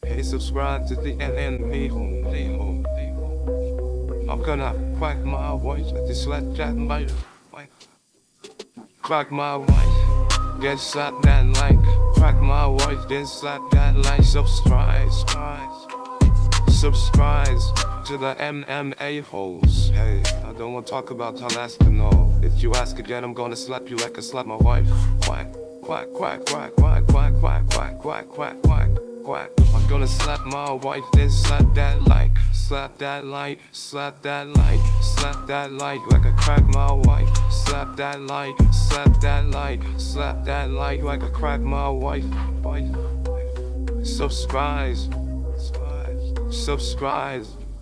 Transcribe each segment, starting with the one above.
Hey, subscribe to the MMA-Holes. I'm gonna crack my voice at the slapjack light. Crack my voice, get slap that light. Crack my voice, then slap that light. Subscribe to the MMA-Holes. Hey, I don't wanna talk about Alaska, no. If you ask again, I'm gonna slap you like I slap my wife. Quack, quack, quack, quack, quack, quack, quack, quack, quack, quack, quack, quack. I'm gonna slap my wife, then slap that light. Slap that light, slap that light, slap that light like I crack my wife. Slap that light, slap that light, slap that light like I crack my wife. Subscribe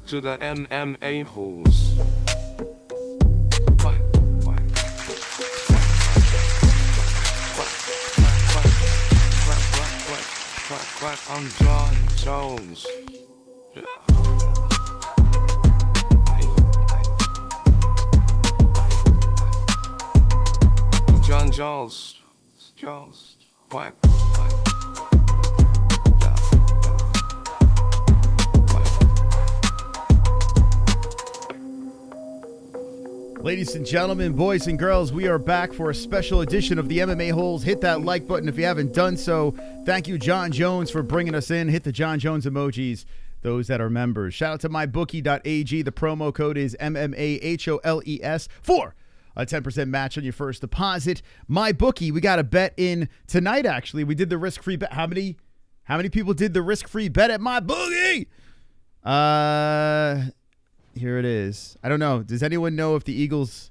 to the MMA-Holes. I'm Jon Jones. Jon Jones. Quack. Ladies and gentlemen, boys and girls, we are back for a special edition of the MMA-Holes. Hit that like button if you haven't done so. Thank you, Jon Jones, for bringing us in. Hit the Jon Jones emojis, those that are members. Shout out to mybookie.ag. The promo code is MMAHOLES for a 10% match on your first deposit. MyBookie, we got a bet in tonight, actually. We did the risk-free bet. How many people did the risk-free bet at MyBookie? Here it is. I don't know. Does anyone know if the Eagles,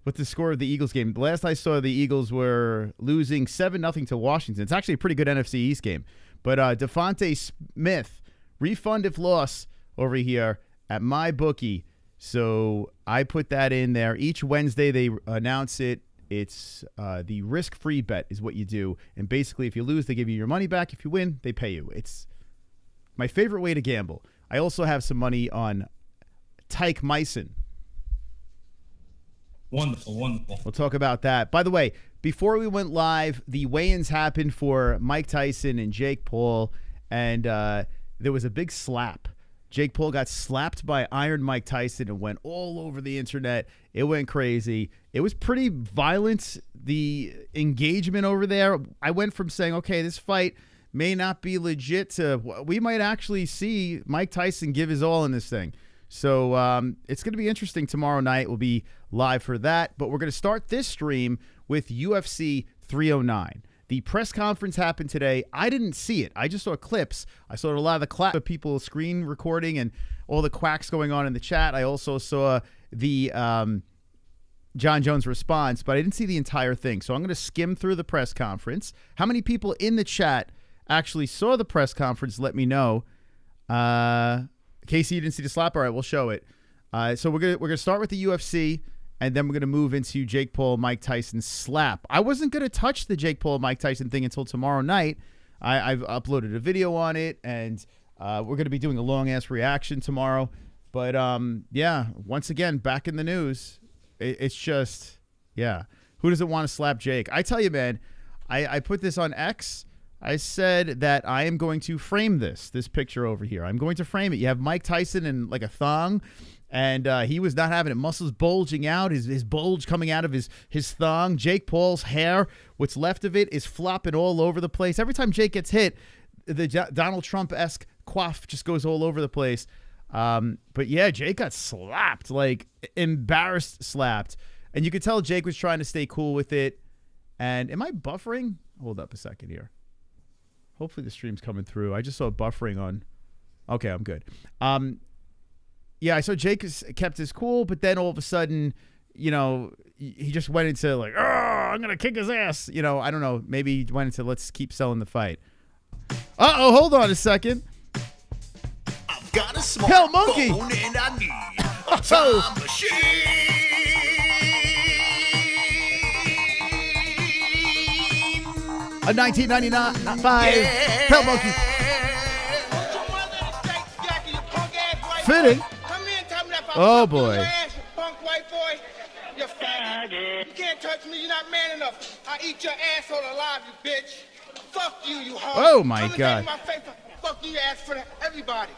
what the score of the Eagles game? The last I saw, the Eagles were losing 7-0 to Washington. It's actually a pretty good NFC East game. But Devontae Smith, refund if loss over here at MyBookie. So I put that in there. Each Wednesday they announce it. It's the risk-free bet is what you do. And basically, if you lose, they give you your money back. If you win, they pay you. It's my favorite way to gamble. I also have some money on Tyke Myson. Wonderful. We'll talk about that. By the way, before we went live, the weigh-ins happened for Mike Tyson and Jake Paul, and there was a big slap. Jake Paul got slapped by Iron Mike Tyson and went all over the internet. It went crazy. It was pretty violent, the engagement over there. I went from saying, okay, this fight may not be legit to we might actually see Mike Tyson give his all in this thing. So it's going to be interesting tomorrow night. We'll be live for that. But we're going to start this stream with UFC 309. The press conference happened today. I didn't see it. I just saw clips. I saw a lot of the clap of people screen recording and all the quacks going on in the chat. I also saw the Jon Jones response, but I didn't see the entire thing. So I'm going to skim through the press conference. How many people in the chat actually saw the press conference? Let me know. Casey, you didn't see the slap? All right, we'll show it. So we're gonna start with the UFC, and then we're gonna move into Jake Paul, Mike Tyson slap. I wasn't gonna touch the Jake Paul, Mike Tyson thing until tomorrow night. I've uploaded a video on it, and we're gonna be doing a long ass reaction tomorrow. But yeah, once again, back in the news. It's just, yeah, who doesn't want to slap Jake? I tell you, man, I put this on X. I said that I am going to frame this picture over here. I'm going to frame it. You have Mike Tyson in like a thong, and he was not having it. Muscles bulging out, his bulge coming out of his thong. Jake Paul's hair, what's left of it, is flopping all over the place. Every time Jake gets hit, the Donald Trump-esque quaff just goes all over the place. But yeah, Jake got slapped, like embarrassed slapped. And you could tell Jake was trying to stay cool with it. And am I buffering? Hold up a second here. Hopefully the stream's coming through. I just saw buffering on. Okay, I'm good. Yeah, I saw Jake kept his cool, but then all of a sudden, you know, he just went into like, oh, I'm going to kick his ass. You know, I don't know. Maybe he went into let's keep selling the fight. Uh-oh, hold on a second. I've got a smart Hell monkey. phone and I need a time machine. A 1999 Hell Monkey. Fitting. Oh boy. You faggot. You can't touch me. You're not man enough. I eat your asshole alive, you bitch. Fuck you, you hoe. Oh, my Come and God. take my face. Fuck you, ass for everybody.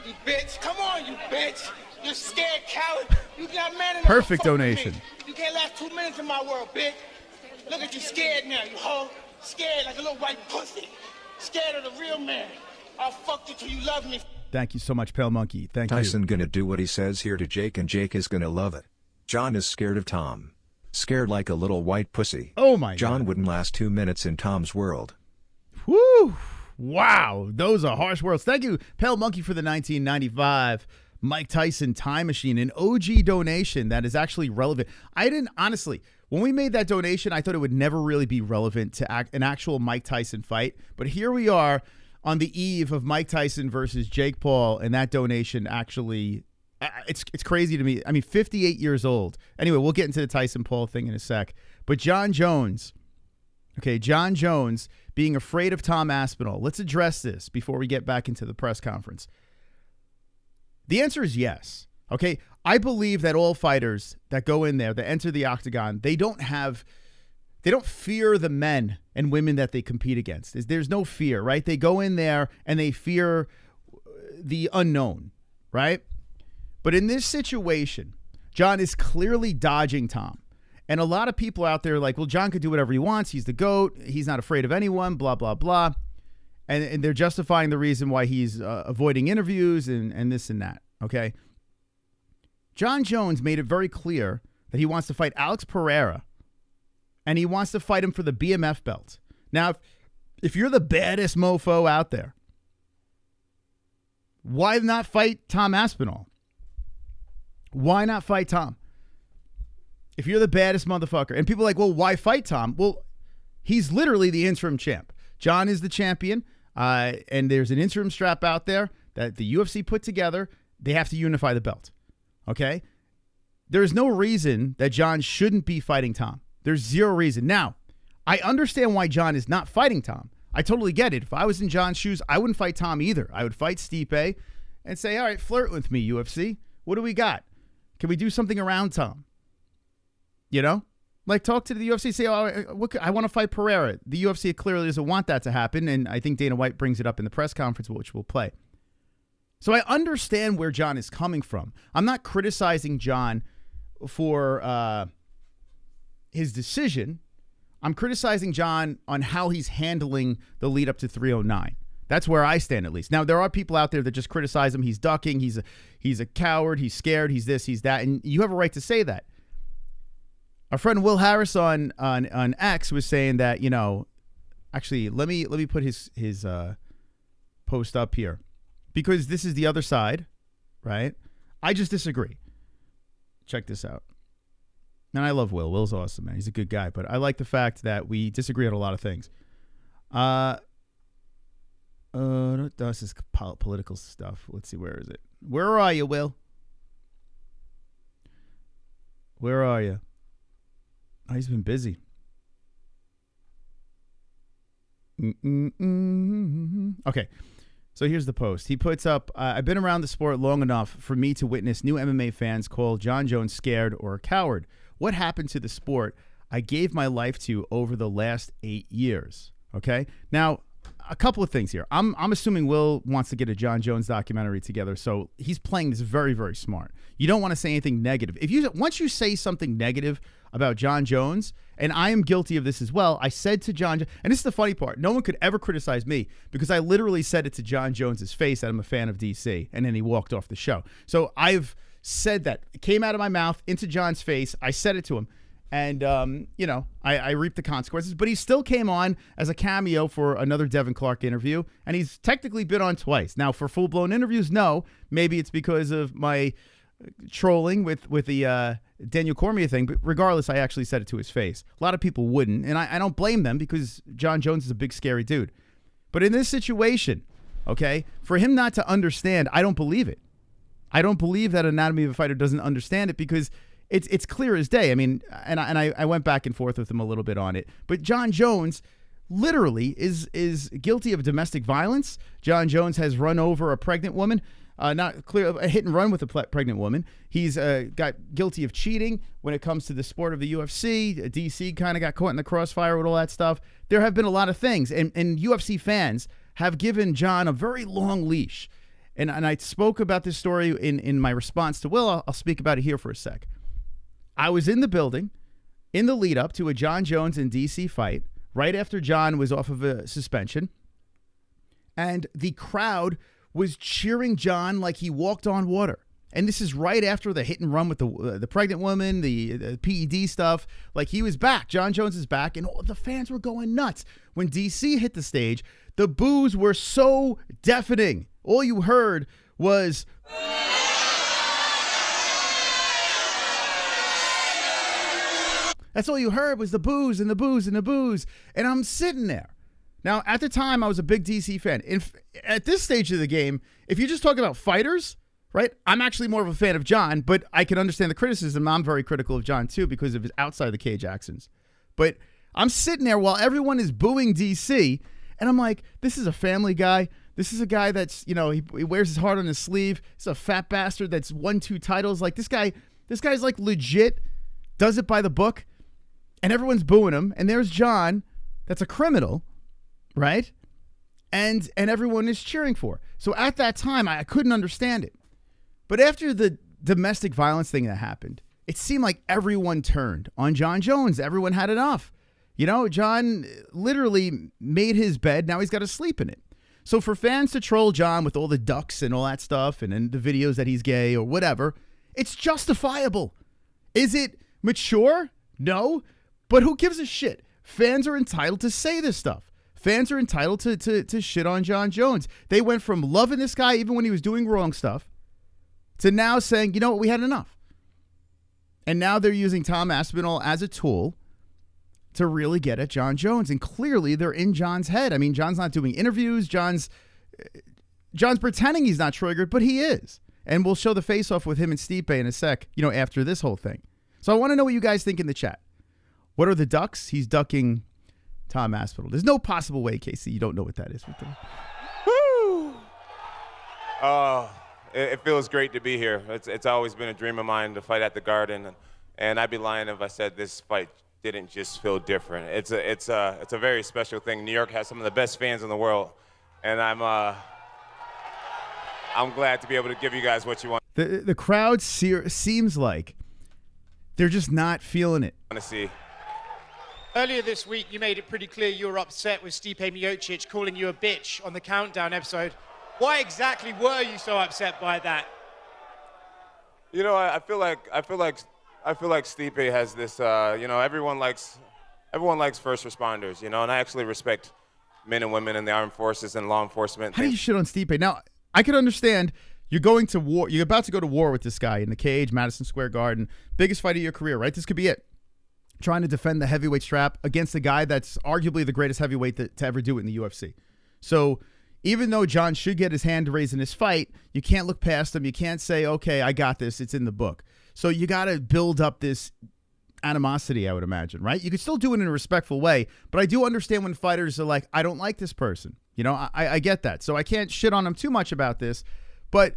You bitch. Come on, you bitch. You scared coward. You got man enough. Perfect to fuck with donation. me. You can't last 2 minutes in my world, bitch. Look at you scared now, you hoe. Scared like a little white pussy. Scared of the real man. I'll fuck you till you love me. Thank you so much, Pale Monkey. Thank Tyson you. gonna do what he says here to Jake, and Jake is gonna love it. Jon is scared of Tom. Scared like a little white pussy. Oh, my Jon God. wouldn't last 2 minutes in Tom's world. Woo! Wow, those are harsh words. Thank you, Pale Monkey, for the 1995 Mike Tyson Time Machine, an OG donation that is actually relevant. I didn't, honestly, when we made that donation, I thought it would never really be relevant to an actual Mike Tyson fight. But here we are on the eve of Mike Tyson versus Jake Paul, and that donation actually, it's crazy to me. I mean, 58 years old. Anyway, we'll get into the Tyson Paul thing in a sec. But Jon Jones, Jon Jones being afraid of Tom Aspinall. Let's address this before we get back into the press conference. The answer is yes. Okay, I believe that all fighters that go in there, that enter the octagon, they don't fear the men and women that they compete against. There's no fear, right? They go in there and they fear the unknown, right? But in this situation, Jon is clearly dodging Tom. And a lot of people out there are like, well, Jon could do whatever he wants. He's the GOAT. He's not afraid of anyone, blah, blah, blah. And they're justifying the reason why he's avoiding interviews and this and that, okay? Jon Jones made it very clear that he wants to fight Alex Pereira, and he wants to fight him for the BMF belt. Now, if you're the baddest mofo out there, why not fight Tom Aspinall? Why not fight Tom? If you're the baddest motherfucker, and people are like, well, why fight Tom? Well, he's literally the interim champ. Jon is the champion, and there's an interim strap out there that the UFC put together. They have to unify the belt, okay? There's no reason that Jon shouldn't be fighting Tom. There's zero reason. Now, I understand why Jon is not fighting Tom. I totally get it. If I was in Jon's shoes, I wouldn't fight Tom either. I would fight Stipe and say, all right, flirt with me, UFC. What do we got? Can we do something around Tom? You know? Like, talk to the UFC, say, oh, I want to fight Pereira. The UFC clearly doesn't want that to happen, and I think Dana White brings it up in the press conference, which we'll play. So I understand where Jon is coming from. I'm not criticizing Jon for his decision. I'm criticizing Jon on how he's handling the lead up to 309. That's where I stand, at least. Now, there are people out there that just criticize him. He's ducking. He's a coward. He's scared. He's this. He's that. And you have a right to say that. Our friend Will Harris on X was saying that, you know, actually, let me put his post up here, because this is the other side, right? I just disagree. Check this out. And I love Will. Will's awesome, man. He's a good guy. But I like the fact that we disagree on a lot of things. This is political stuff. Let's see. Where is it? Where are you, Will? Where are you? Oh, he's been busy. Okay. So here's the post. He puts up, I've been around the sport long enough for me to witness new MMA fans call Jon Jones scared or a coward. What happened to the sport I gave my life to over the last 8 years? Okay. Now, a couple of things here. I'm assuming Will wants to get a Jon Jones documentary together, so he's playing this very, very smart. You don't want to say anything negative. Once you say something negative about Jon Jones, and I am guilty of this as well, I said to Jon, and this is the funny part, no one could ever criticize me because I literally said it to Jon Jones's face that I'm a fan of DC, and then he walked off the show. So I've said that. It came out of my mouth into Jon's face. I said it to him. And, I reaped the consequences. But he still came on as a cameo for another Devin Clark interview. And he's technically been on twice. Now, for full-blown interviews, no. Maybe it's because of my trolling with the Daniel Cormier thing. But regardless, I actually said it to his face. A lot of people wouldn't. And I don't blame them because Jon Jones is a big, scary dude. But in this situation, okay, for him not to understand, I don't believe it. I don't believe that Anatomy of a Fighter doesn't understand it because it's clear as day. I mean, and I went back and forth with him a little bit on it. But Jon Jones literally is guilty of domestic violence. Jon Jones has run over a pregnant woman. not clear, a hit and run with a pregnant woman. He's got guilty of cheating when it comes to the sport of the UFC. DC kind of got caught in the crossfire with all that stuff. There have been a lot of things, and UFC fans have given Jon a very long leash. And I spoke about this story in my response to Will. I'll speak about it here for a sec. I was in the building in the lead up to a Jon Jones and DC fight right after Jon was off of a suspension. And the crowd was cheering Jon like he walked on water. And this is right after the hit and run with the pregnant woman, the PED stuff. Like, he was back. Jon Jones is back, and all the fans were going nuts. When DC hit the stage, the boos were so deafening. All you heard was... That's all you heard was the boos and the boos and the boos. And I'm sitting there. Now, at the time, I was a big DC fan. At this stage of the game, if you're just talking about fighters, right, I'm actually more of a fan of Jon, but I can understand the criticism. I'm very critical of Jon, too, because of his outside the cage actions. But I'm sitting there while everyone is booing DC, and I'm like, this is a family guy. This is a guy that's, he wears his heart on his sleeve. He's a fat bastard that's won 2 titles. Like, this guy's like legit, does it by the book, and everyone's booing him. And there's Jon, that's a criminal, right? And everyone is cheering for. So at that time, I couldn't understand it. But after the domestic violence thing that happened, it seemed like everyone turned on Jon Jones. Everyone had enough. Jon literally made his bed. Now he's got to sleep in it. So for fans to troll Jon with all the ducks and all that stuff and the videos that he's gay or whatever, it's justifiable. Is it mature? No. But who gives a shit? Fans are entitled to say this stuff. Fans are entitled to shit on Jon Jones. They went from loving this guy even when he was doing wrong stuff to now saying, you know what, we had enough. And now they're using Tom Aspinall as a tool to really get at Jon Jones. And clearly they're in Jon's head. I mean, Jon's not doing interviews. Jon's pretending he's not triggered, but he is. And we'll show the face-off with him and Stipe in a sec, after this whole thing. So I want to know what you guys think in the chat. What are the ducks? He's ducking Tom Aspinall. There's no possible way, Casey, you don't know what that is. Woo! It feels great to be here. It's always been a dream of mine to fight at the Garden, and I'd be lying if I said this fight didn't just feel different. It's a very special thing. New York has some of the best fans in the world, and I'm glad to be able to give you guys what you want. The crowd seems like they're just not feeling it. To see. Earlier this week, you made it pretty clear you were upset with Stipe Miocic calling you a bitch on the Countdown episode. Why exactly were you so upset by that? I feel like Stipe has this. Everyone likes first responders. And I actually respect men and women in the armed forces and law enforcement. How do you shit on Stipe? Now, I can understand you're going to war. You're about to go to war with this guy in the cage, Madison Square Garden. Biggest fight of your career, right? This could be it. Trying to defend the heavyweight strap against a guy that's arguably the greatest heavyweight to ever do it in the UFC. So even though Jon should get his hand raised in this fight, you can't look past him. You can't say, okay, I got this. It's in the book. So you got to build up this animosity, I would imagine, right? You could still do it in a respectful way, but I do understand when fighters are like, I don't like this person. I get that. So I can't shit on him too much about this, but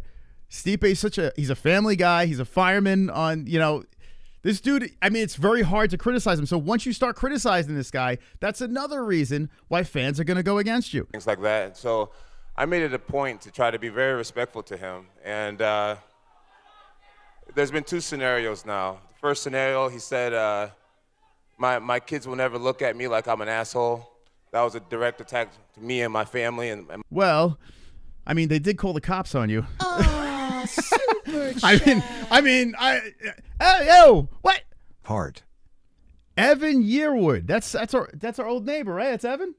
Stipe he's a family guy. He's a fireman on, this dude, I mean, it's very hard to criticize him. So once you start criticizing this guy, that's another reason why fans are going to go against you. Things like that. So I made it a point to try to be very respectful to him. And there's been 2 scenarios now. The first scenario, he said, my kids will never look at me like I'm an asshole. That was a direct attack to me and my family. Well, I mean, they did call the cops on you. Oh, super What? Heart. Evan Yearwood. That's our old neighbor, right? That's Evan?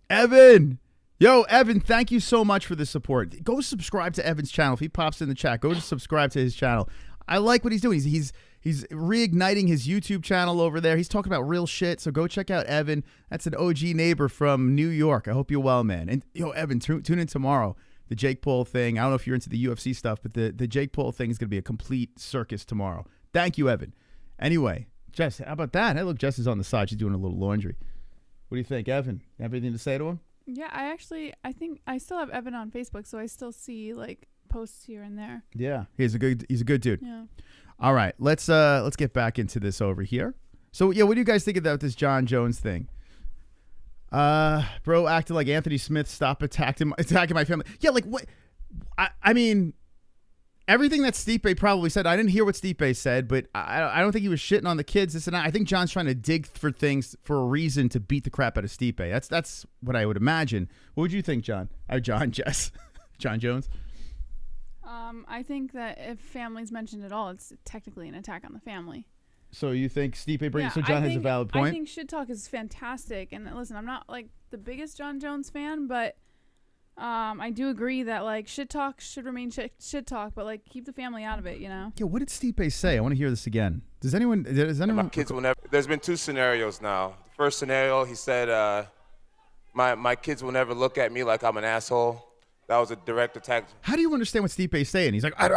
Evan. Yo, Evan, thank you so much for the support. Go subscribe to Evan's channel. If he pops in the chat, go to subscribe to his channel. I like what he's doing. He's reigniting his YouTube channel over there. He's talking about real shit, so go check out Evan. That's an OG neighbor from New York. I hope you're well, man. And, Evan, tune in tomorrow. The Jake Paul thing. I don't know if you're into the UFC stuff, but the Jake Paul thing is going to be a complete circus tomorrow. Thank you, Evan. Anyway, Jess, how about that? Hey, look, Jess is on the side. She's doing a little laundry. What do you think, Evan? Have anything to say to him? Yeah, I think I still have Evan on Facebook, so I still see, posts here and there. Yeah, he's a good dude. Yeah. All right, let's get back into this over here. So yeah, what do you guys think about this Jon Jones thing? Bro acted like Anthony Smith. Stop attacking my family. Yeah, like what? I mean, everything that Stipe probably said. I didn't hear what Stipe said, but I don't think he was shitting on the kids. This and that. I think John's trying to dig for things for a reason to beat the crap out of Stipe. That's what I would imagine. What would you think, John? Jess, Jon Jones. I think that if family's mentioned at all, it's technically an attack on the family. So you think Stipe brings? Yeah, So John has a valid point. I think shit talk is fantastic, and listen, I'm not like the biggest Jon Jones fan, but I do agree that like shit talk should remain shit talk, but like keep the family out of it, you know. Yeah, what did Stipe say? I want to hear this again. Does anyone? My kids will never. There's been 2 scenarios now. The first scenario, he said, my kids will never look at me like I'm an asshole. That was a direct attack. How do you understand what Stipe's saying? He's like, that's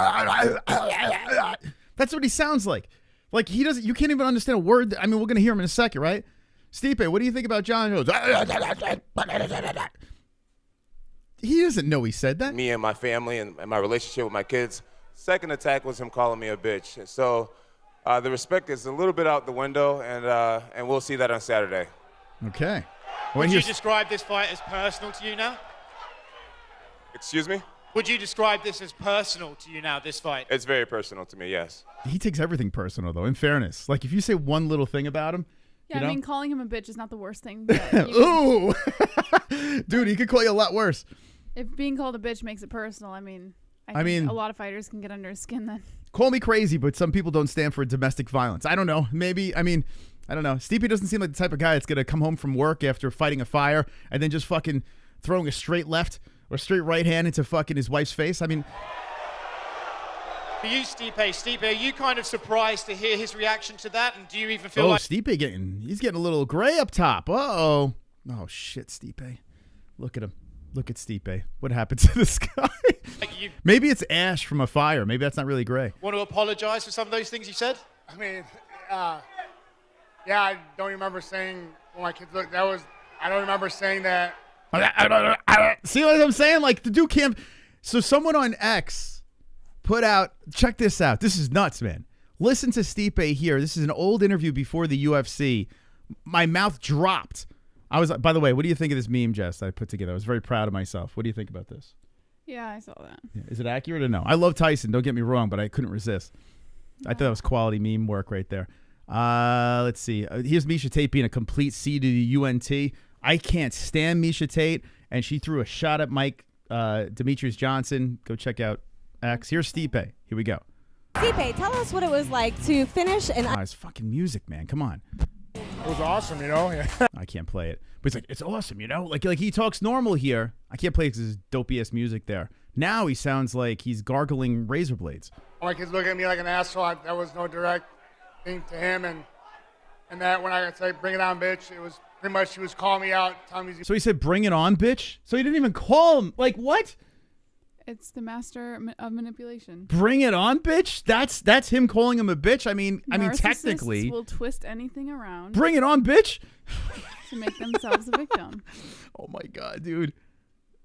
what he sounds like. Like he doesn't. You can't even understand a word. I mean, we're gonna hear him in a second, right? Stipe, what do you think about Jon Jones? He doesn't know he said that. Me and my family and my relationship with my kids. Second attack was him calling me a bitch. So the respect is a little bit out the window, and we'll see that on Saturday. Okay. Would you describe this fight as personal to you now? Excuse me? Would you describe this as personal to you now, this fight? It's very personal to me, yes. He takes everything personal, though, in fairness. Like, if you say one little thing about him. Yeah, you know? I mean, calling him a bitch is not the worst thing. Ooh! Dude, he could call you a lot worse. If being called a bitch makes it personal, I mean, I think a lot of fighters can get under his skin then. Call me crazy, but some people don't stand for domestic violence. I don't know. Maybe, I don't know. Stipe doesn't seem like the type of guy that's going to come home from work after fighting a fire and then just fucking throwing a straight left or straight right hand into fucking his wife's face. I mean, for you, Stipe, are you kind of surprised to hear his reaction to that? And do you even feel like Stipe he's getting a little gray up top. Uh-oh. Oh, shit, Stipe. Look at him. Look at Stipe. What happened to this guy? Maybe it's ash from a fire. Maybe that's not really gray. Want to apologize for some of those things you said? I mean, yeah, I don't remember saying when my kids looked. I don't remember saying that. See what I'm saying? Like, the dude can't. So someone on X put out, check this out. This is nuts, man. Listen to Stipe here. This is an old interview before the UFC. My mouth dropped. I was like, by the way, what do you think of this meme, Jess, that I put together? I was very proud of myself. What do you think about this? Yeah, I saw that. Is it accurate or no? I love Tyson. Don't get me wrong, but I couldn't resist. I thought that was quality meme work right there. Let's see. Here's Miesha Tate being a complete C to the UNT. I can't stand Miesha Tate, and she threw a shot at Mike Demetrius Johnson. Go check out X. Here's Stipe. Here we go. Stipe, tell us what it was like to finish and. It's fucking music, man. Come on. It was awesome, you know. Yeah. I can't play it, but he's like, it's awesome, you know. Like he talks normal here. I can't play because there's dopey ass music there. Now he sounds like he's gargling razor blades. My kids look at me like an asshole. That was no direct thing to him, and that when I said "bring it on, bitch," it was pretty much he was calling me out. So he said, "Bring it on, bitch." So he didn't even call him. Like what? It's the master of manipulation. Bring it on, bitch. That's him calling him a bitch. I mean, technically, will twist anything around. Bring it on, bitch. To make themselves a victim. Oh my god, dude.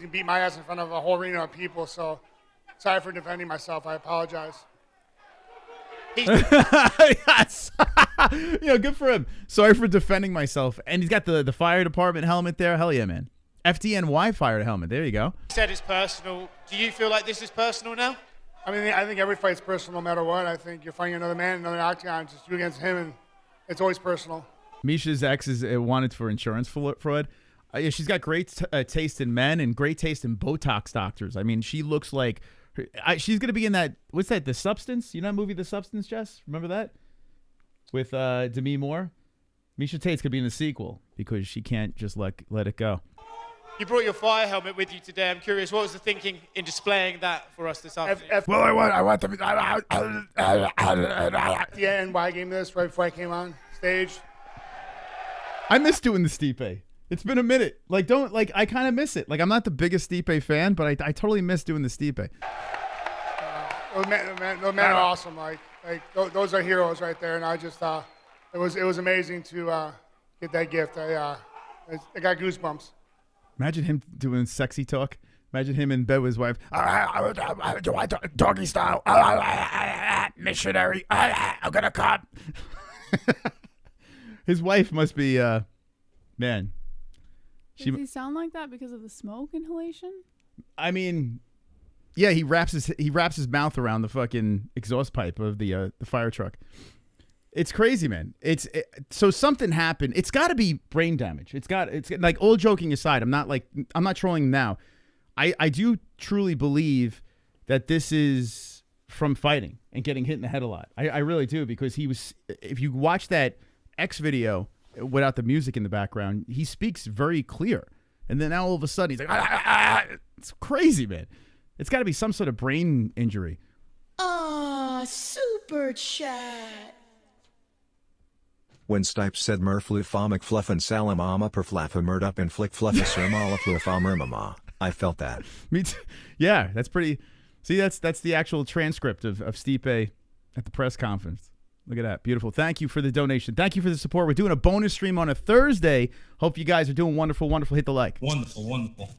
He beat my ass in front of a whole arena of people. So sorry for defending myself. I apologize. Yes. Good for him. Sorry for defending myself. And he's got the fire department helmet there. Hell yeah, man. FDNY fire helmet. There you go. You said it's personal. Do you feel like this is personal now? I mean, I think every fight's personal no matter what. I think you're fighting another man, another octagon, it's just you against him, and it's always personal. Miesha's ex is wanted for insurance fraud. Yeah, she's got great taste in men and great taste in Botox doctors. I mean, she looks like she's going to be in that, what's that, The Substance? You know that movie, The Substance, Jess? Remember that? With Demi Moore? Miesha Tate's going to be in the sequel because she can't just let it go. You brought your fire helmet with you today. I'm curious, what was the thinking in displaying that for us this afternoon? Well, I want to be yeah, and why I gave this right before I came on stage. I miss doing the Stipe. It's been a minute. I kind of miss it. I'm not the biggest Stipe fan, but I totally miss doing the Stipe. Those men are awesome. Those are heroes right there, and I just it was amazing to get that gift. I got goosebumps. Imagine him doing sexy talk. Imagine him in bed with his wife. Doggy style. Missionary. I'm gonna come. His wife must be, man. Does he sound like that because of the smoke inhalation? I mean, yeah, he wraps his mouth around the fucking exhaust pipe of the fire truck. It's crazy, man. So something happened. It's got to be brain damage. It's like, all joking aside, I'm not trolling now. I do truly believe that this is from fighting and getting hit in the head a lot. I really do, because if you watch that X video without the music in the background, he speaks very clear. And then now all of a sudden he's like, it's crazy, man. It's got to be some sort of brain injury. Super chat. When Stipes said Merflu Famak Fluffin Salamama per Flaffa Murd up in Flick Fluffa Sermala Fluffammermama, I felt that. Me too. Yeah, that's pretty. See, that's the actual transcript of Stipe at the press conference. Look at that. Beautiful. Thank you for the donation. Thank you for the support. We're doing a bonus stream on a Thursday. Hope you guys are doing wonderful, wonderful. Hit the like. Wonderful.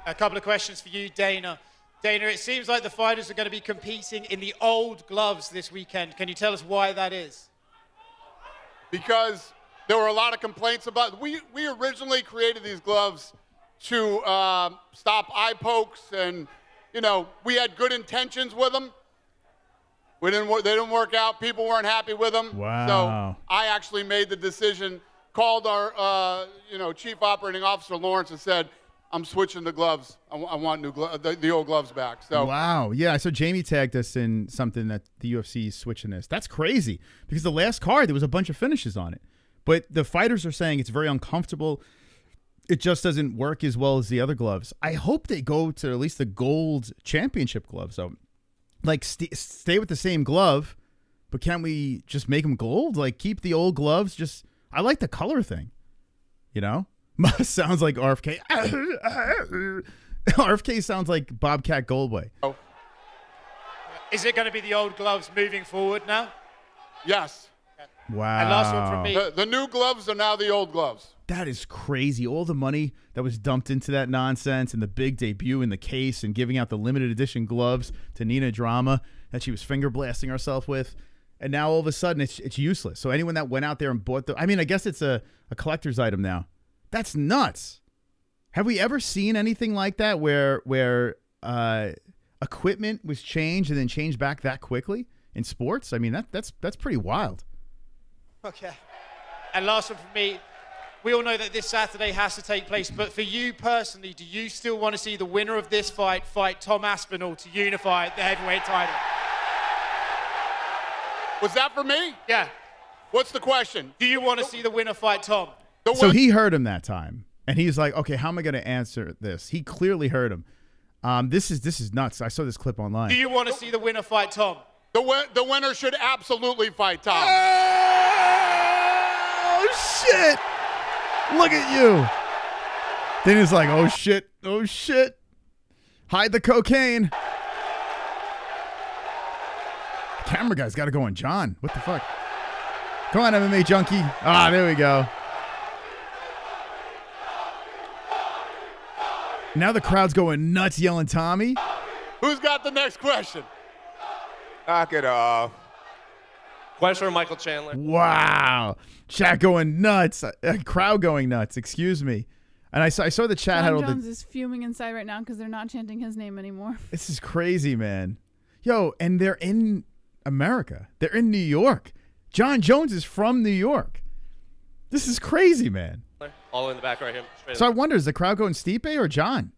A couple of questions for you, Dana. Dana, it seems like the fighters are going to be competing in the old gloves this weekend. Can you tell us why that is? Because there were a lot of complaints about. We originally created these gloves to stop eye pokes, and we had good intentions with them. They didn't work out. People weren't happy with them. Wow. So I actually made the decision, called our chief operating officer Lawrence, and said, I'm switching the gloves. I want new the old gloves back. So wow, yeah. So Jamie tagged us in something that the UFC is switching this. That's crazy, because the last card there was a bunch of finishes on it, but the fighters are saying it's very uncomfortable. It just doesn't work as well as the other gloves. I hope they go to at least the gold championship glove. So, like, stay with the same glove, but can't we just make them gold? Like, keep the old gloves. I like the color thing. Sounds like RFK. RFK sounds like Bobcat Goldway. Oh. Is it going to be the old gloves moving forward now? Yes. Wow. And last one from me. The new gloves are now the old gloves. That is crazy. All the money that was dumped into that nonsense, and the big debut in the case, and giving out the limited edition gloves to Nina Drama that she was finger blasting herself with. And now all of a sudden it's useless. So anyone that went out there and bought I guess it's a collector's item now. That's nuts. Have we ever seen anything like that where equipment was changed and then changed back that quickly in sports? I mean, that's pretty wild. Okay. And last one from me. We all know that this Saturday has to take place, but for you personally, do you still want to see the winner of this fight Tom Aspinall to unify the heavyweight title? Was that for me? Yeah. What's the question? Do you want to see the winner fight Tom? So he heard him that time, and he's like, okay, how am I going to answer this? He clearly heard him. This is nuts. I saw this clip online. Do you want to see the winner fight Tom? The winner should absolutely fight Tom. Oh, shit. Look at you. Then he's like, oh, shit. Oh, shit. Hide the cocaine. The camera guy's got to go on John. What the fuck? Come on, MMA junkie. Ah, there we go. Now the crowd's going nuts yelling Tommy. Who's got the next question? Knock it off. Question for Michael Chandler. Wow. Chat going nuts. Crowd going nuts. Excuse me. And I saw the chat. Jon Jones is fuming inside right now because they're not chanting his name anymore. This is crazy, man. Yo, and they're in America. They're in New York. Jon Jones is from New York. This is crazy, man. All the way in the back right here. So I wonder, is the crowd going Stipe or John?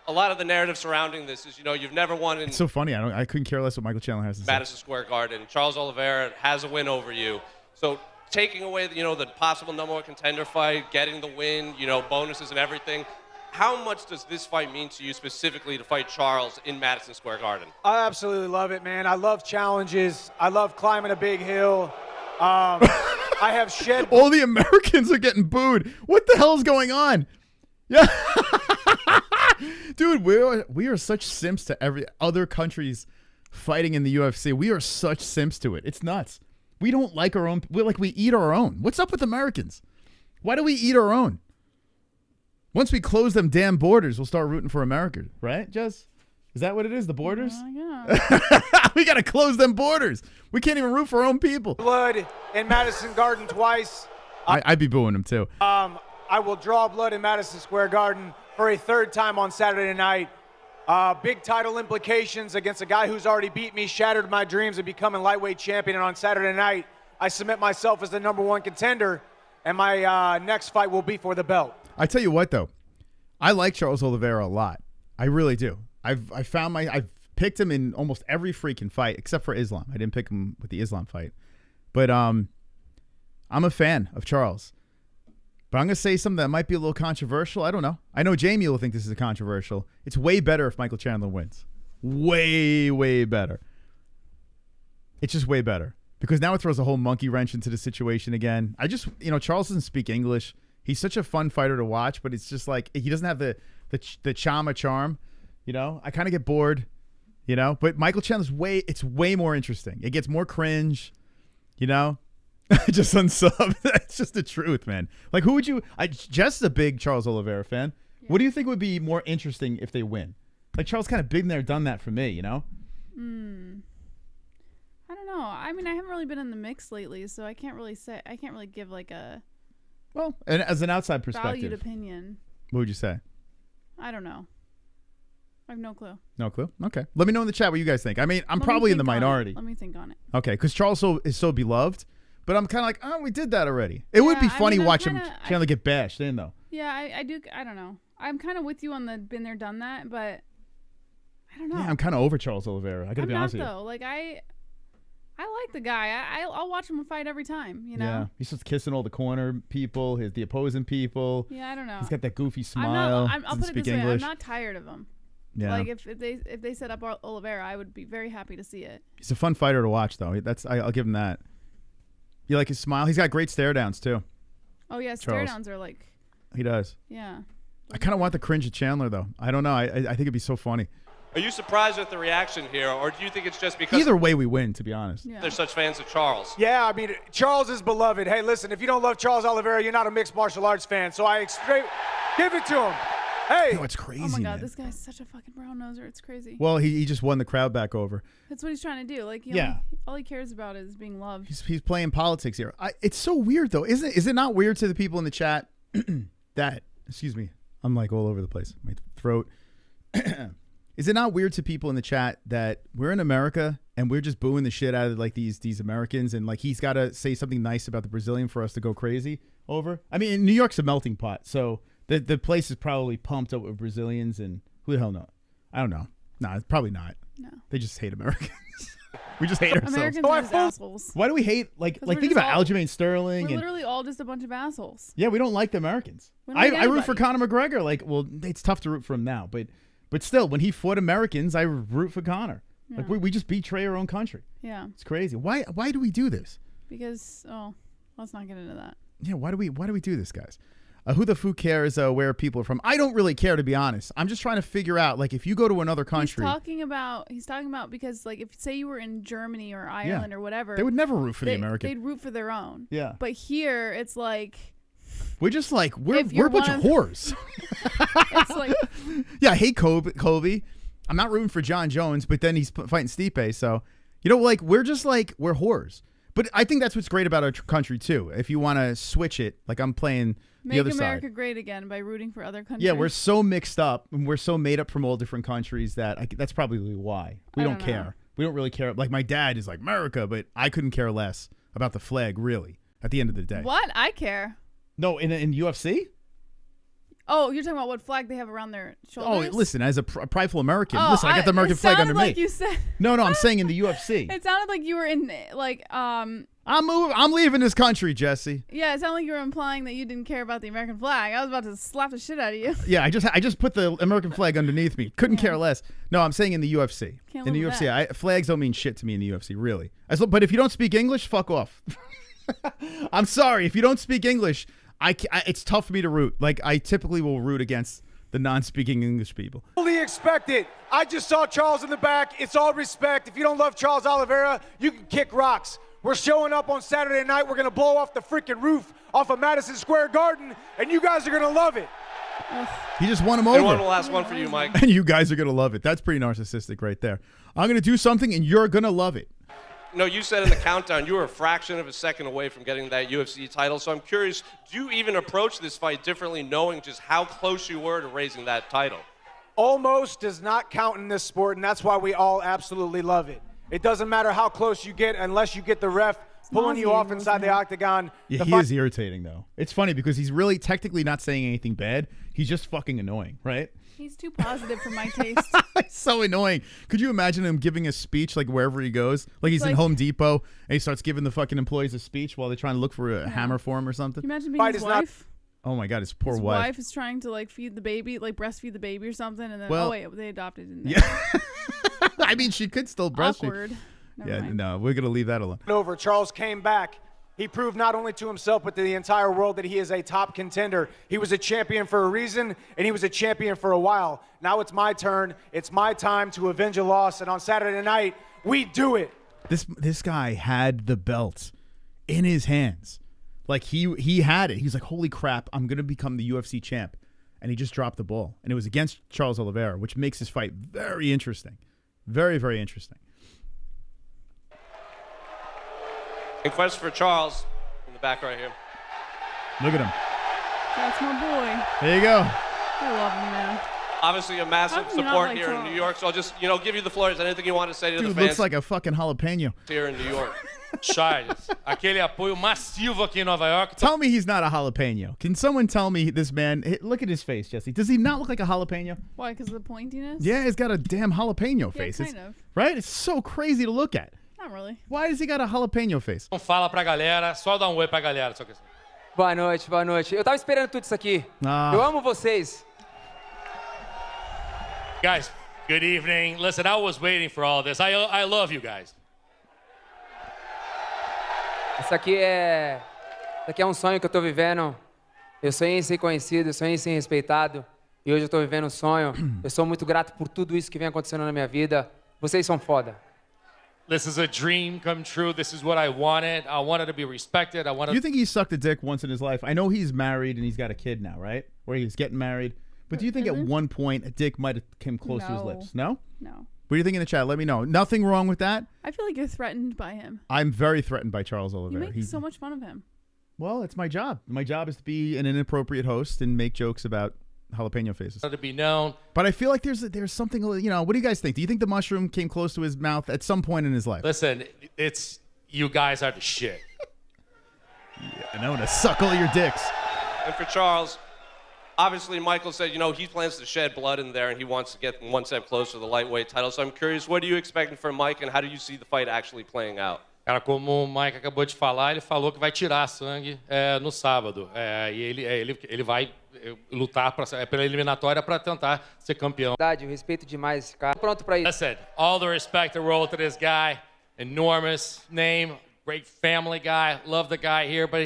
A lot of the narrative surrounding this is, you've never won in It's so funny. I couldn't care less what Michael Chandler has to say. Madison Square Garden. Charles Oliveira has a win over you. So taking away the possible number one contender fight, getting the win, bonuses and everything, how much does this fight mean to you specifically to fight Charles in Madison Square Garden? I absolutely love it, man. I love challenges. I love climbing a big hill. I have shed. All the Americans are getting booed. What the hell is going on? Yeah. Dude, we are such simps to every other country's fighting in the UFC. We are such simps to it. It's nuts. We don't like our own. We eat our own. What's up with Americans? Why do we eat our own? Once we close them damn borders, we'll start rooting for America, right, Jess? Is that what it is, the borders? We got to close them borders. We can't even root for our own people. Blood in Madison Garden twice. I'd be booing them, too. I will draw blood in Madison Square Garden for a third time on Saturday night. Big title implications against a guy who's already beat me, shattered my dreams of becoming lightweight champion. And on Saturday night, I submit myself as the #1 contender, and my next fight will be for the belt. I tell you what, though. I like Charles Oliveira a lot. I really do. I've picked him in almost every freaking fight except for Islam. I didn't pick him with the Islam fight. But I'm a fan of Charles. But I'm going to say something that might be a little controversial. I don't know. I know Jamie will think this is controversial. It's way better if Michael Chandler wins. Way, way better. It's just way better. Because now it throws a whole monkey wrench into the situation again. Charles doesn't speak English. He's such a fun fighter to watch, but it's just like he doesn't have the charm. I kind of get bored, But Michael Chandler's it's way more interesting. It gets more cringe, Just unsub. That's just the truth, man. Like, who would you? Jess is a big Charles Oliveira fan. Yeah. What do you think would be more interesting if they win? Like, Charles kind of been there, done that for me, I don't know. I mean, I haven't really been in the mix lately, so I can't really give like a. Well, and as an outside perspective, valued opinion. What would you say? I don't know. I have no clue. No clue? Okay. Let me know in the chat what you guys think. I mean, I'm probably in the minority. Let me think on it. Okay, because Charles is so beloved, but I'm kind of like, oh, we did that already. It would be funny watching Chandler get bashed in, though. Yeah, I do. I don't know. I'm kind of with you on the been there, done that, but I don't know. Yeah, I'm kind of over Charles Oliveira. I got to be honest with you. Though. Like, I like the guy. I'll watch him fight every time, Yeah, he's just kissing all the corner people, the opposing people. Yeah, I don't know. He's got that goofy smile. I'll put it this way. I'm not tired of him. Yeah. Like if they set up Oliveira, I would be very happy to see it. He's a fun fighter to watch, though. I'll give him that. You like his smile? He's got great stare downs too. Oh yeah, stare downs are like. He does. Yeah. I kind of want the cringe of Chandler, though. I don't know. I think it'd be so funny. Are you surprised at the reaction here, or do you think it's just because either way we win? To be honest, there's such fans of Charles. Yeah, I mean, Charles is beloved. Hey, listen, if you don't love Charles Oliveira, you're not a mixed martial arts fan. So give it to him. Hey, it's crazy. Oh my God, man. This guy's such a fucking brown noser. It's crazy. Well, he just won the crowd back over. That's what he's trying to do. Like, all he cares about is being loved. He's playing politics here. It's so weird though, isn't it? Is it not weird to the people in the chat that? Excuse me, I'm like all over the place. My throat. Is it not weird to people in the chat that we're in America and we're just booing the shit out of like these Americans, and like he's got to say something nice about the Brazilian for us to go crazy over? I mean, New York's a melting pot, so the place is probably pumped up with Brazilians, and who the hell knows? I don't know. No, it's probably not. No, they just hate Americans. We just hate ourselves. Americans are just assholes. Why do we hate like think about Aljamain Sterling? We're literally all just a bunch of assholes. Yeah, we don't like the Americans. I root for Conor McGregor. Like, well, it's tough to root for him now, but still, when he fought Americans, I root for Conor. Yeah. Like we just betray our own country. Yeah, it's crazy. Why do we do this? Because let's not get into that. Yeah, why do we do this, guys? Who the foo cares where people are from? I don't really care, to be honest. I'm just trying to figure out, like, if you go to another country. He's talking about because, like, if say you were in Germany or Ireland or whatever, they would never root for the American. They'd root for their own. Yeah. But here, it's like. We're just like we're a bunch of whores. It's like. Yeah, I hate Kobe. I'm not rooting for Jon Jones, but then he's fighting Stipe. So, like we're whores. But I think that's what's great about our country too. If you want to switch it, like I'm playing the other side. Make America great again by rooting for other countries. Yeah, we're so mixed up and we're so made up from all different countries that that's probably why we don't care. We don't really care. Like my dad is like America, but I couldn't care less about the flag. Really, at the end of the day. What? I care. No, in UFC. Oh, you're talking about what flag they have around their shoulders? Oh, listen, as a prideful American, I got the American flag under me. You said. No, I'm saying in the UFC. It sounded like you were in like I'm leaving this country, Jesse. Yeah, it sounded like you were implying that you didn't care about the American flag. I was about to slap the shit out of you. Yeah, I just put the American flag underneath me. Couldn't care less. No, I'm saying in the UFC. In the UFC, flags don't mean shit to me in the UFC, really. But if you don't speak English, fuck off. I'm sorry, if you don't speak English. It's tough for me to root. Like, I typically will root against the non-speaking English people. Fully expected. I just saw Charles in the back. It's all respect. If you don't love Charles Oliveira, you can kick rocks. We're showing up on Saturday night. We're going to blow off the freaking roof off of Madison Square Garden, and you guys are going to love it. He just won him And over. one last one for you, Mike. And you guys are going to love it. That's pretty narcissistic right there. I'm going to do something, and you're going to love it. No, you said in the countdown you were a fraction of a second away from getting that UFC title. So I'm curious, do you even approach this fight differently knowing just how close you were to raising that title? Almost does not count in this sport, and that's why we all absolutely love it. It doesn't matter how close you get unless you get the ref pulling you off inside the octagon. Yeah, he is irritating, though. It's funny because he's really technically not saying anything bad. He's just fucking annoying, right? He's too positive for my taste. It's so annoying. Could you imagine him giving a speech like wherever he goes? Like he's in Home Depot and he starts giving the fucking employees a speech while they're trying to look for a hammer for him or something? Can you imagine being his wife? Oh my God, his poor His wife. wife is trying to like feed the baby, like breastfeed the baby or something, and then Well- wait, they adopted, didn't they? Yeah. I mean, she could still breastfeed. Awkward. Never Yeah, mind. no, we're gonna leave that alone. Over. Charles came back. He proved not only to himself but to the entire world that he is a top contender. He was a champion for a reason, and he was a champion for a while. Now it's my turn. It's my time to avenge a loss, and on Saturday night, we do it. This guy had the belt in his hands. Like he had it. He was like, holy crap, I'm gonna become the UFC champ. And he just dropped the ball. And it was against Charles Oliveira, which makes his fight very interesting. Very, very interesting. And question for Charles in the back right here. Look at him. That's my boy. There you go. I love him, man. Obviously a massive How can you not support like here in Charles? New York, so I'll just, give you the floor. Is there anything you want to say to Dude the fans looks like a fucking jalapeno. here in New York? Charles, aquele apoio massivo aqui em Nova York. Tell me he's not a jalapeno. Can someone tell me this man, look at his face, Jesse. Does he not look like a jalapeno? Why? Because of the pointiness? Yeah, he's got a damn jalapeno face. kind It's- of. Right? It's so crazy to look at. Not really. Why does he got a jalapeno face? Então fala pra galera, só dá oi pra galera. Só que... Boa noite, boa noite. Eu tava esperando tudo isso aqui. Ah. Eu amo vocês. Guys, good evening. Listen, I was waiting for all this. I love you guys. Isso aqui é um sonho que eu tô vivendo. Eu sonhei em ser conhecido, eu sonhei em ser respeitado. E hoje eu tô vivendo um sonho. Eu sou muito grato por tudo isso que vem acontecendo na minha vida. Vocês são foda. This is a dream come true. This is what I wanted. I wanted to be respected. I wanted. Do you think he sucked a dick once in his life? I know he's married and he's got a kid now, right? Or he's getting married. But do you think at one point a dick might have came close to his No. lips? No? No. What do you think in the chat? Let me know. Nothing wrong with that? I feel like you're threatened by him. I'm very threatened by Charles You Oliveira. make so much fun of him. Well, it's my job. My job is to be an inappropriate host and make jokes about jalapeno faces. To be known. But I feel like there's something, what do you guys think? Do you think the mushroom came close to his mouth at some point in his life? Listen, it's you guys are the shit. And I'm going to suck all your dicks. And for Charles, obviously Michael said, he plans to shed blood in there and he wants to get one step closer to the lightweight title. So I'm curious, what are you expecting from Mike and how do you see the fight actually playing out? Cara, como o Mike acabou de falar, ele falou que vai tirar sangue no sábado. E ele vai lutar pela eliminatória para tentar ser campeão. Eu respeito demais esse cara. Pronto pra isso. Listen, all the respect and roll to this guy. Enormous name, great family guy. Love the guy here, but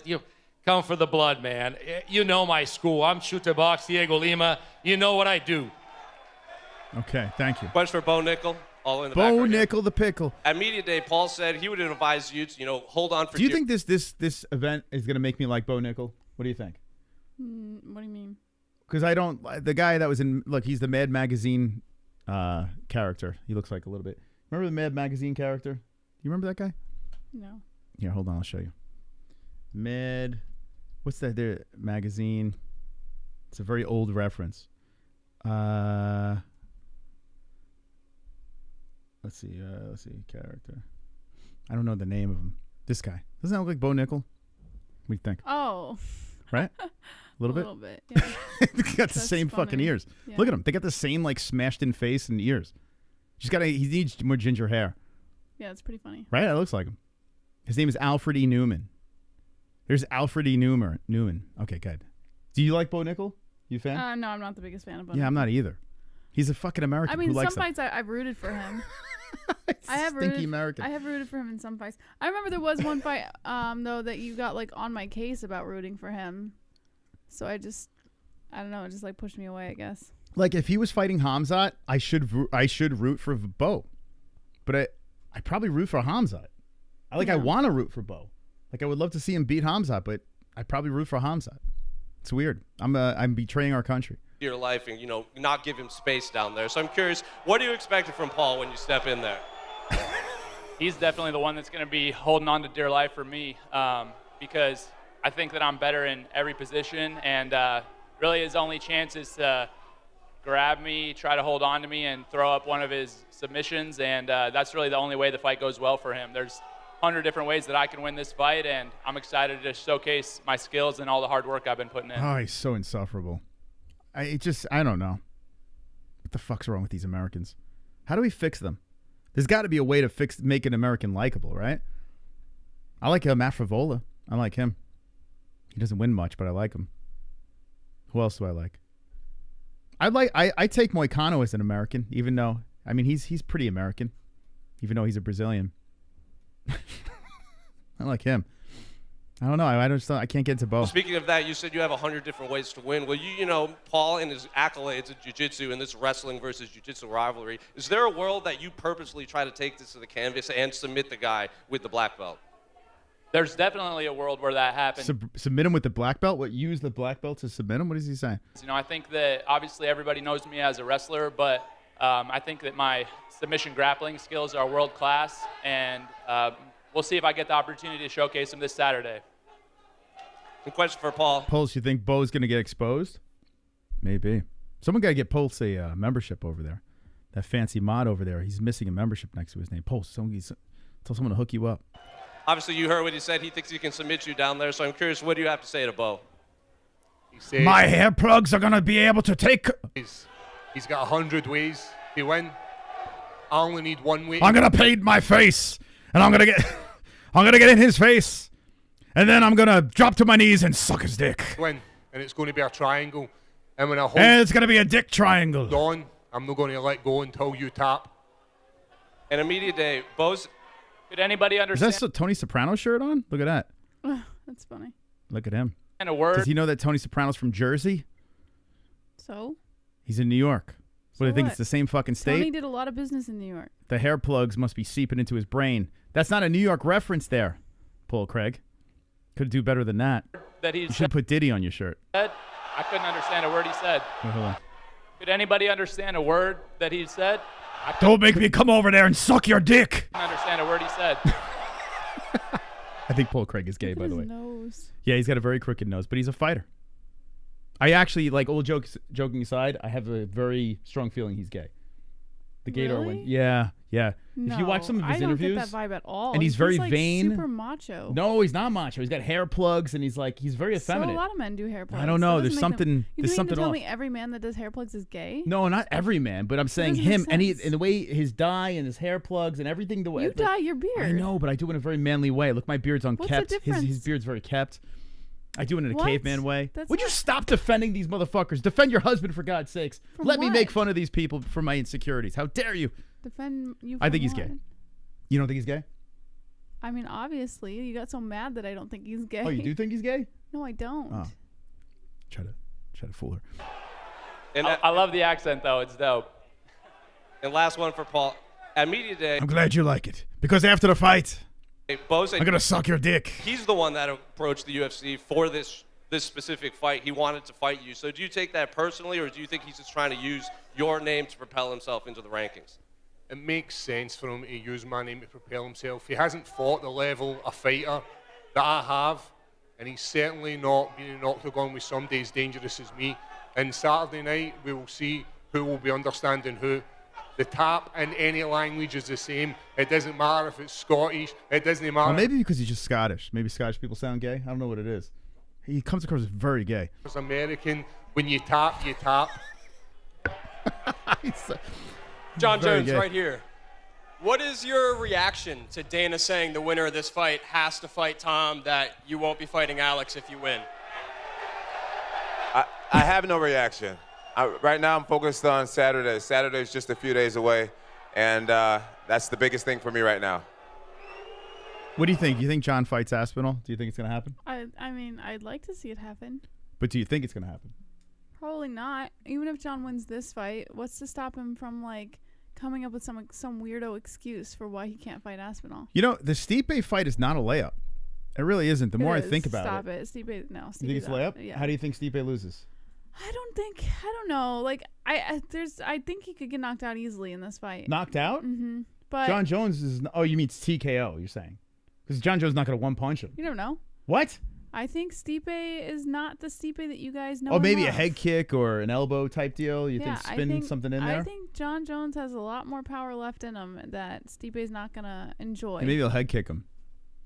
you come for the blood, man. You know my school. I'm Shooter Box, Diego Lima. You know what I do. Okay, thank you. Question for Bo Nickel. All in the back Bo right here. Nickel the pickle. At media day, Paul said he would advise you to, hold on for. Do you think this event is going to make me like Bo Nickel? What do you think? What do you mean? Because I don't. The guy that was in. Look, he's the Mad Magazine character. He looks like a little bit. Remember the Mad Magazine character? You remember that guy? No. Here, hold on. I'll show you. Mad. What's that there? Magazine. It's a very old reference. Let's see. Character. I don't know the name of him. This guy. Doesn't that look like Bo Nickel? What do you think? Oh. Right? A little bit? A little bit, yeah. They got the That's same fucking funny. ears. Yeah. Look at him. They got the same like smashed in face and ears. He needs more ginger hair. Yeah, it's pretty funny. Right? It looks like him. His name is Alfred E. Newman. There's Alfred E. Newman. Okay, good. Do you like Bo Nickel? You a fan? No, I'm not the biggest fan of Bo Yeah, I'm Nickel. not either. He's a fucking American I mean, who some likes him. fights I've rooted for him. Stinky American. I have rooted for him in some fights. I remember there was one fight, though, that you got like on my case about rooting for him. So I don't know, it just like pushed me away, I guess. Like if he was fighting Hamzat, I should root for Bo, but I probably root for Hamzat. I want to root for Bo. Like I would love to see him beat Hamzat, but I probably root for Hamzat. It's weird. I'm betraying our country. Your life and, not give him space down there. So I'm curious, what are you expecting from Paul when you step in there? He's definitely the one that's going to be holding on to dear life for me because I think that I'm better in every position, and really his only chance is to grab me, try to hold on to me, and throw up one of his submissions, and that's really the only way the fight goes well for him. There's 100 different ways that I can win this fight, and I'm excited to showcase my skills and all the hard work I've been putting in. Oh, he's so insufferable. I don't know. What the fuck's wrong with these Americans? How do we fix them? There's got to be a way to make an American likable, right? I like Matt Favola. I like him. He doesn't win much, but I like him. Who else do I like? I take Moicano as an American, even though he's pretty American, even though he's a Brazilian. I like him. I don't know. I can't get into both. Speaking of that, you said you have 100 different ways to win. Well, Paul and his accolades of jiu-jitsu and this wrestling versus jiu-jitsu rivalry, is there a world that you purposely try to take this to the canvas and submit the guy with the black belt? There's definitely a world where that happens. Submit him with the black belt? What, use the black belt to submit him? What is he saying? I think that obviously everybody knows me as a wrestler, but I think that my submission grappling skills are world class, and we'll see if I get the opportunity to showcase them this Saturday. Some question for Paul. Pulse, you think Bo's going to get exposed? Maybe. Someone got to get Pulse a membership over there. That fancy mod over there. He's missing a membership next to his name. Pulse, tell someone to hook you up. Obviously, you heard what he said. He thinks he can submit you down there, so I'm curious, what do you have to say to Bo? My hair plugs are going to be able to take... He's got 100 ways to win. I only need one way. I'm going to paint my face, and I'm going to get in his face. And then I'm going to drop to my knees and suck his dick. Win, and it's going to be a triangle. And when I hold and it's going to be a dick triangle. On, I'm not going to let go until you tap. And immediate day, Bo's... Could anybody understand? Is that Tony Soprano shirt on? Look at that. That's funny. Look at him. And a word. Does he know that Tony Soprano's from Jersey? So? He's in New York. So do you think what? It's the same fucking state? Tony did a lot of business in New York. The hair plugs must be seeping into his brain. That's not a New York reference there, Paul Craig. Could do better than that. You should put Diddy on your shirt. I couldn't understand a word he said. Wait, hold on. Could anybody understand a word that he said? Don't make me come over there and suck your dick. I couldn't understand a word he said. I think Paul Craig is gay, by the way. Nose. Yeah, he's got a very crooked nose, but he's a fighter. I actually, like, all joking aside, I have a very strong feeling he's gay. The Gator Really? one. Yeah. No, if you watch some of his interviews, I don't get that vibe at all. And he's very like vain. Super macho. No, he's not macho. He's got hair plugs, and he's very effeminate. So a lot of men do hair plugs. I don't know. That There's doesn't make something. You There's mean something to tell off. me every man that does hair plugs is gay? No, not every man, but I'm saying doesn't him, make sense. and the way his dye and his hair plugs and everything. The way You dye your beard. I know, but I do it in a very manly way. Look, my beard's unkept. What's the difference? His beard's very kept. I do it in a What? caveman way. That's Would you not- stop defending these motherfuckers? Defend your husband, for God's sakes. From Let me what? make fun of these people for my insecurities. How dare you? Defend you. I think from he's gay. what? You don't think he's gay? I mean, obviously, you got so mad that I don't think he's gay. Oh, you do think he's gay? No, I don't. Oh. Try to fool her. And I love the accent, though. It's dope. And last one for Paul. At media day, I'm glad you like it. Because after the fight, Bo's I'm going to suck your dick. He's the one that approached the UFC for this specific fight. He wanted to fight you. So do you take that personally, or do you think he's just trying to use your name to propel himself into the rankings? It makes sense for him to use my name to propel himself. He hasn't fought the level of fighter that I have, and he's certainly not been in an octagon with somebody as dangerous as me. And Saturday night, we will see who will be understanding who. The tap in any language is the same. It doesn't matter if it's Scottish. It doesn't matter. Well, maybe because he's just Scottish. Maybe Scottish people sound gay. I don't know what it is. He comes across as very gay. It's American. When you tap, you tap. Jon very Jones, gay. right here. What is your reaction to Dana saying the winner of this fight has to fight Tom, that you won't be fighting Alex if you win? I have no reaction. Right now I'm focused on Saturday. Saturday is just a few days away, and that's the biggest thing for me right now. What do you think? You think John fights Aspinall? Do you think it's going to happen? I mean, I'd like to see it happen. But do you think it's going to happen? Probably not. Even if John wins this fight, what's to stop him from coming up with some weirdo excuse for why he can't fight Aspinall? You know, the Stipe fight is not a layup. It really isn't. The more I is. think about Stop it. Stipe, no. You think it's a layup? Yeah. How do you think Stipe loses? I don't know. Like I think he could get knocked out easily in this fight. Knocked out? Mm-hmm. But Jon Jones is. Oh, you mean it's TKO? You're saying because Jon Jones is not going to one punch him. you don't know. What? I think Stipe is not the Stipe that you guys know. Oh, and maybe a love. head kick or an elbow type deal. You Yeah, think spin something in there? I think Jon Jones has a lot more power left in him that Stipe's not gonna enjoy. Yeah, maybe he'll head kick him.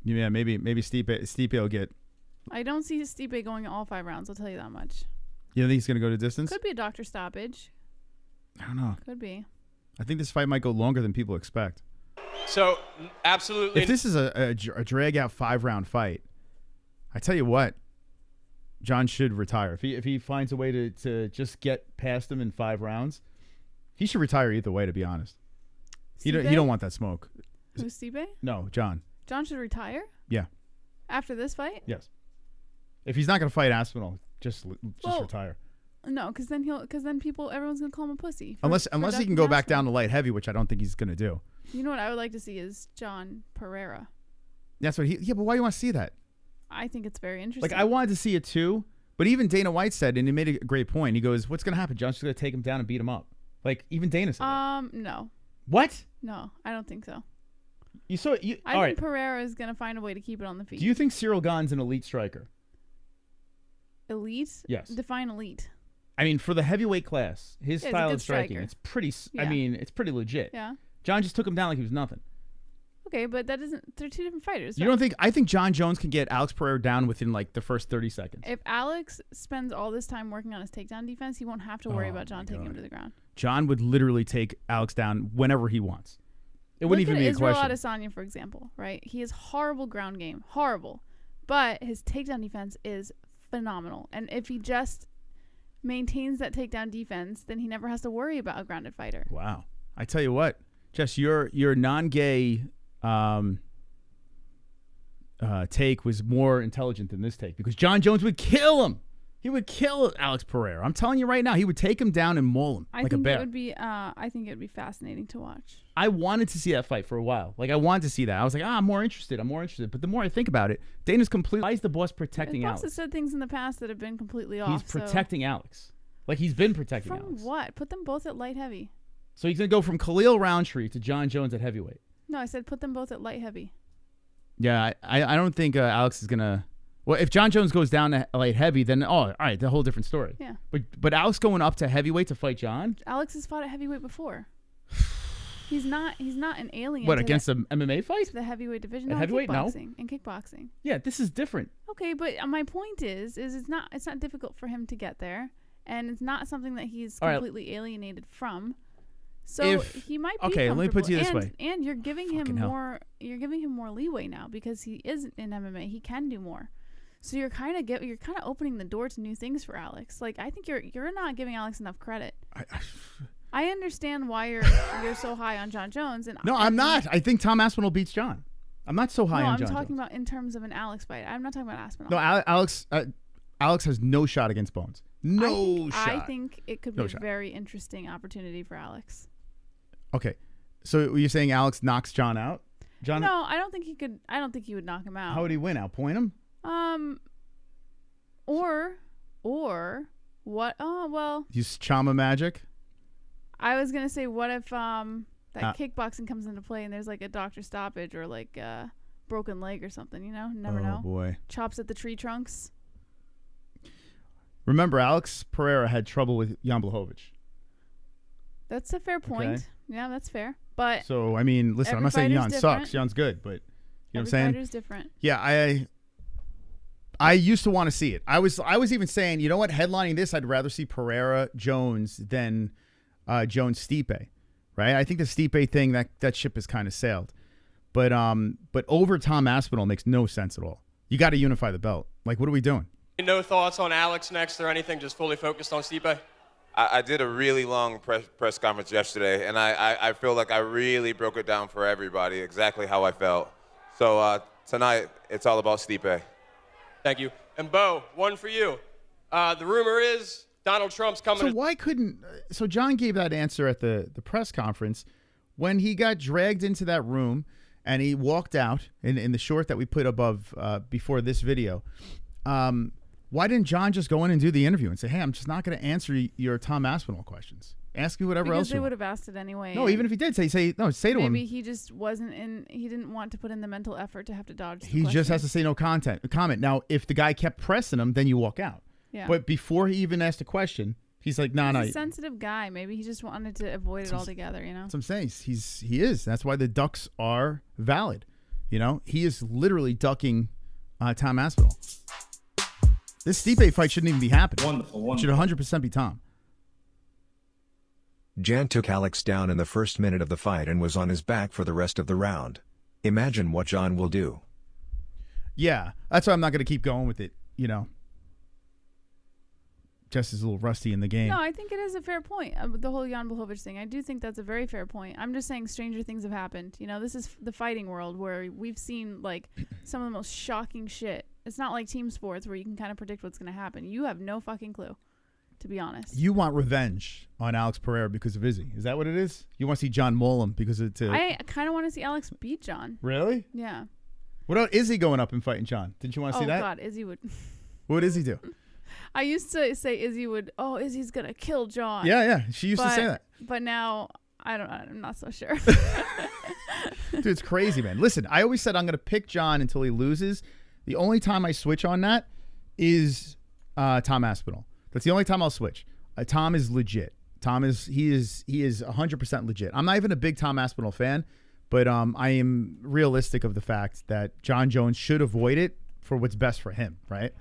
Yeah, maybe Stipe will get. I don't see Stipe going all 5 rounds. I'll tell you that much. You don't think he's going to go to distance? Could be a doctor stoppage. I don't know. Could be. I think this fight might go longer than people expect. So, absolutely. If this is a drag out 5-round fight, I tell you what, Jon should retire. If he finds a way to just get past him in 5 rounds, he should retire either way. To be honest, he don't want that smoke. Who's Stipe? No, Jon. Jon should retire Yeah. after this fight. Yes. If he's not going to fight Aspinall, just Well, retire. No, because then everyone's gonna call him a pussy. Unless he ducking can go back Aspinall. down to light heavy, which I don't think he's going to do. You know what I would like to see is John Pereira. That's what Yeah, but why do you want to see that? I think it's very interesting. Like I wanted to see it too, but even Dana White said, and he made a great point. He goes, "What's going to happen? John's just going to take him down and beat him up." Like even Dana said. No. What? No, I don't think so. You saw you. I All think right. Pereira is gonna find a way to keep it on the feet. Do you think Cyril Gane's an elite striker? Elite? Yes. Define elite. I mean, for the heavyweight class, his Yeah, he's a style good of striking, striker. it's pretty. I Yeah. mean, it's pretty legit. Yeah. John just took him down like he was nothing. Okay, but that isn't. They're two different fighters. You don't think? I think Jon Jones can get Alex Pereira down within like the first 30 seconds. If Alex spends all this time working on his takedown defense, he won't have to worry Oh, about John my taking him God. to the ground. John would literally take Alex down whenever he wants. It wouldn't even be a Israel question. Adesanya, for example, right? He has horrible ground game, horrible, but his takedown defense is phenomenal. And if he just maintains that takedown defense, then he never has to worry about a grounded fighter. Wow. I tell you what, Jess, your non-gay take was more intelligent than this take because Jon Jones would kill him. He would kill Alex Pereira. I'm telling you right now, he would take him down and maul him I like a think bear. it would be. I think it would be fascinating to watch. I wanted to see that fight for a while. Like I wanted to see that. I was like, I'm more interested. But the more I think about it, Dana's completely. Why is the boss protecting The boss Alex? has said things in the past that have been completely off. He's protecting Alex. Like he's been protecting From Alex. what? Put them both at light heavy. So he's gonna go from Khalil Roundtree to Jon Jones at heavyweight. No, I said put them both at light heavy. Yeah, I don't think Alex is gonna. Well, if Jon Jones goes down to light heavy, then all right, the whole different story. Yeah. But Alex going up to heavyweight to fight Jon. Alex has fought at heavyweight before. He's not an alien. What to against an MMA fight? the heavyweight division? At No, heavyweight? No. kickboxing. In kickboxing. Yeah, this is different. Okay, but my point is it's not difficult for him to get there, and it's not something that he's All right. completely alienated from. So If- he might be okay, let me put it to you this comfortable. way. And you're giving him Fucking hell. more. You're giving him more leeway now because he isn't in MMA. He can do more. So you're kind of opening the door to new things for Alex. Like I think you're not giving Alex enough credit. I understand why you're so high on Jon Jones. And No, I'm not. I think Tom Aspinall beats Jon. I'm not so high no, on I'm Jon talking Jones. about in terms of an Alex fight. I'm not talking about Aspinall. No, Alex has no shot against Bones. No shot. I think it could No be a shot. very interesting opportunity for Alex. Okay, so you're saying Alex knocks Jon out? Jon, No, I don't think he could. I don't think he would knock him out. how would he win? Outpoint him? Or what? Oh well, Use Chama magic? I was gonna say, what if that Uh, kickboxing comes into play and there's like a doctor stoppage or like a broken leg or something? You know, never Oh, know. boy. Chops at the tree trunks. Remember, Alex Pereira had trouble with Jan Blachowicz. That's a fair point. Okay. Yeah, that's fair. But So, I mean, listen, I'm every not saying fighter's Jan different. sucks. Jan's good, but you know what I'm every saying? fighter's different. Yeah, I used to want to see it. I was even saying, you know what, headlining this, I'd rather see Pereira Jones than Jones Stipe, right? I think the Stipe thing that ship has kind of sailed, but over Tom Aspinall makes no sense at all. You got to unify the belt. Like, what are we doing? No thoughts on Alex next or anything, just fully focused on Stipe? I did a really long press conference yesterday, and I feel like I really broke it down for everybody exactly how I felt. So tonight, it's all about Stipe. Thank you. And Bo, one for you. The rumor is Donald Trump's coming. So why couldn't? So John gave that answer at the press conference when he got dragged into that room, and he walked out in the short that we put above before this video. Why didn't Jon just go in and do the interview and say, hey, I'm just not going to answer your Tom Aspinall questions. Ask me whatever else Because they you would want. have asked it anyway. No, even if he did, say to him. Maybe he just wasn't in. He didn't want to put in the mental effort to have to dodge. He just has to say no comment. Now, if the guy kept pressing him, then you walk out. Yeah. But before he even asked a question, he's like, no. He's a sensitive guy. Maybe he just wanted to avoid it altogether. You know. That's what I'm saying. He is. That's why the ducks are valid. You know, he is literally ducking Tom Aspinall. This Stipe fight shouldn't even be happening. Wonderful. It should 100% be Tom. Jan took Alex down in the first minute of the fight and was on his back for the rest of the round. Imagine what Jon will do. Yeah, that's why I'm not going to keep going with it, you know. Jess is a little rusty in the game. No, I think it is a fair point. The whole Jan Blachowicz thing. I do think that's a very fair point. I'm just saying stranger things have happened. You know, this is the fighting world where we've seen, like, some of the most shocking shit. It's not like team sports where you can kind of predict what's going to happen. You have no fucking clue, to be honest. You want revenge on Alex Pereira because of Izzy. Is that what it is? You want to see John Mollem because it's I kind of want to see Alex beat Jon. Really? Yeah. What about Izzy going up and fighting Jon? Didn't you want to see that? Oh, God, Izzy would. What would Izzy do? I used to say Izzy would, Izzy's going to kill Jon. Yeah. She used to say that. But now, I'm not so sure. Dude, it's crazy, man. Listen, I always said I'm going to pick Jon until he loses. The only time I switch on that is Tom Aspinall. That's the only time I'll switch. Tom is legit. He is 100% legit. I'm not even a big Tom Aspinall fan, but I am realistic of the fact that Jon Jones should avoid it for what's best for him, right?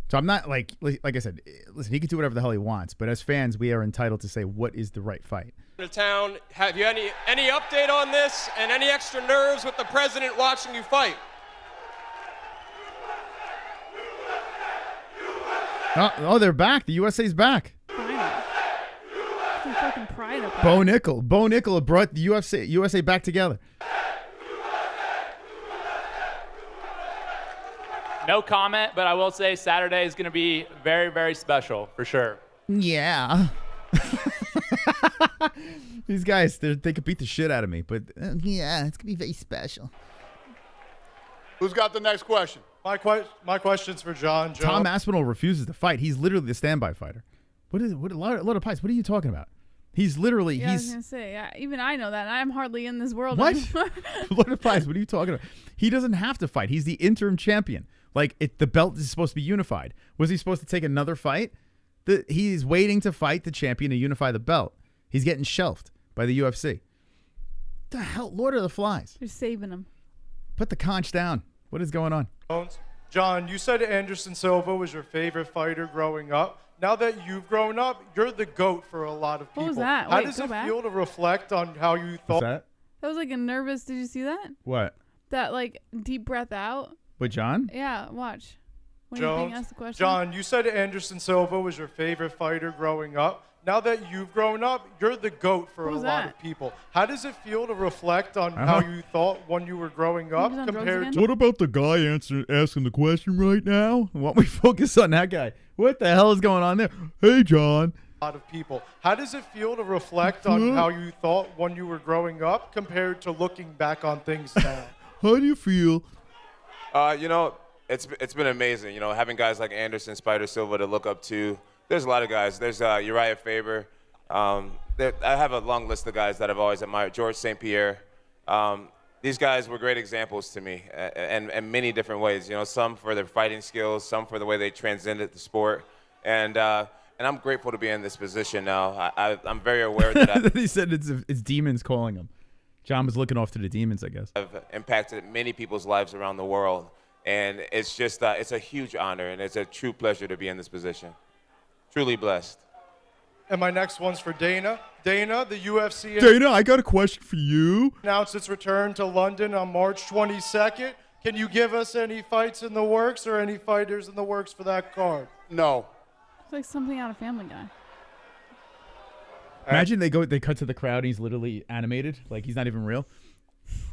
So I'm not like I said, listen, he can do whatever the hell he wants, but as fans, we are entitled to say what is the right fight. To town, have you any update on this and any extra nerves with the president watching you fight? Oh, they're back. The USA's back. Some fucking pride up there. Bo Nickel brought the USA back together. No comment, but I will say Saturday is going to be very, very special for sure. Yeah. These guys, they could beat the shit out of me, but yeah, it's going to be very special. Who's got the next question? My question's for Jon. Tom Aspinall refuses to fight. He's literally the standby fighter. What a lot of pies. What are you talking about? He's literally Yeah, I was gonna say. Even I know that. I'm hardly in this world anymore. Lord of Pies, what are you talking about? He doesn't have to fight. He's the interim champion. Like the belt is supposed to be unified. Was he supposed to take another fight? He's waiting to fight the champion to unify the belt. He's getting shelved by the UFC. The hell, Lord of the Flies. You're saving him. Put the conch down. What is going on? Jon, you said Anderson Silva was your favorite fighter growing up. Now that you've grown up, you're the GOAT for a lot of people. What was that? How Wait, does go it back. feel to reflect on how you thought? What's that? That was like a nervous. Did you see that? What? That like deep breath out. With Jon? Yeah, watch. When you're being asked the question. Jon, you said Anderson Silva was your favorite fighter growing up. Now that you've grown up, you're the GOAT for What a was lot that? of people. How does it feel to reflect on how you thought when you were growing up was on drugs compared again? to What about the guy asking the question right now? Why don't we focus on that guy? What the hell is going on there? Hey, Jon. a lot of people? How does it feel to reflect on how you thought when you were growing up compared to looking back on things now? How do you feel? It's been amazing, having guys like Anderson, Spider Silva to look up to. There's a lot of guys. There's Uriah Faber. I have a long list of guys that I've always admired. George St. Pierre. These guys were great examples to me in many different ways. Some for their fighting skills, some for the way they transcended the sport. And I'm grateful to be in this position now. I'm very aware that He said it's demons calling him. Jon was looking off to the demons, I guess. I've impacted many people's lives around the world. And it's just, it's a huge honor, and it's a true pleasure to be in this position. Truly blessed. And my next one's for Dana. Dana, the UFC Dana, I got a question for you. announced its return to London on March 22nd. Can you give us any fights in the works or any fighters in the works for that card? No. It's like something out of Family Guy. Imagine they cut to the crowd and he's literally animated, like he's not even real.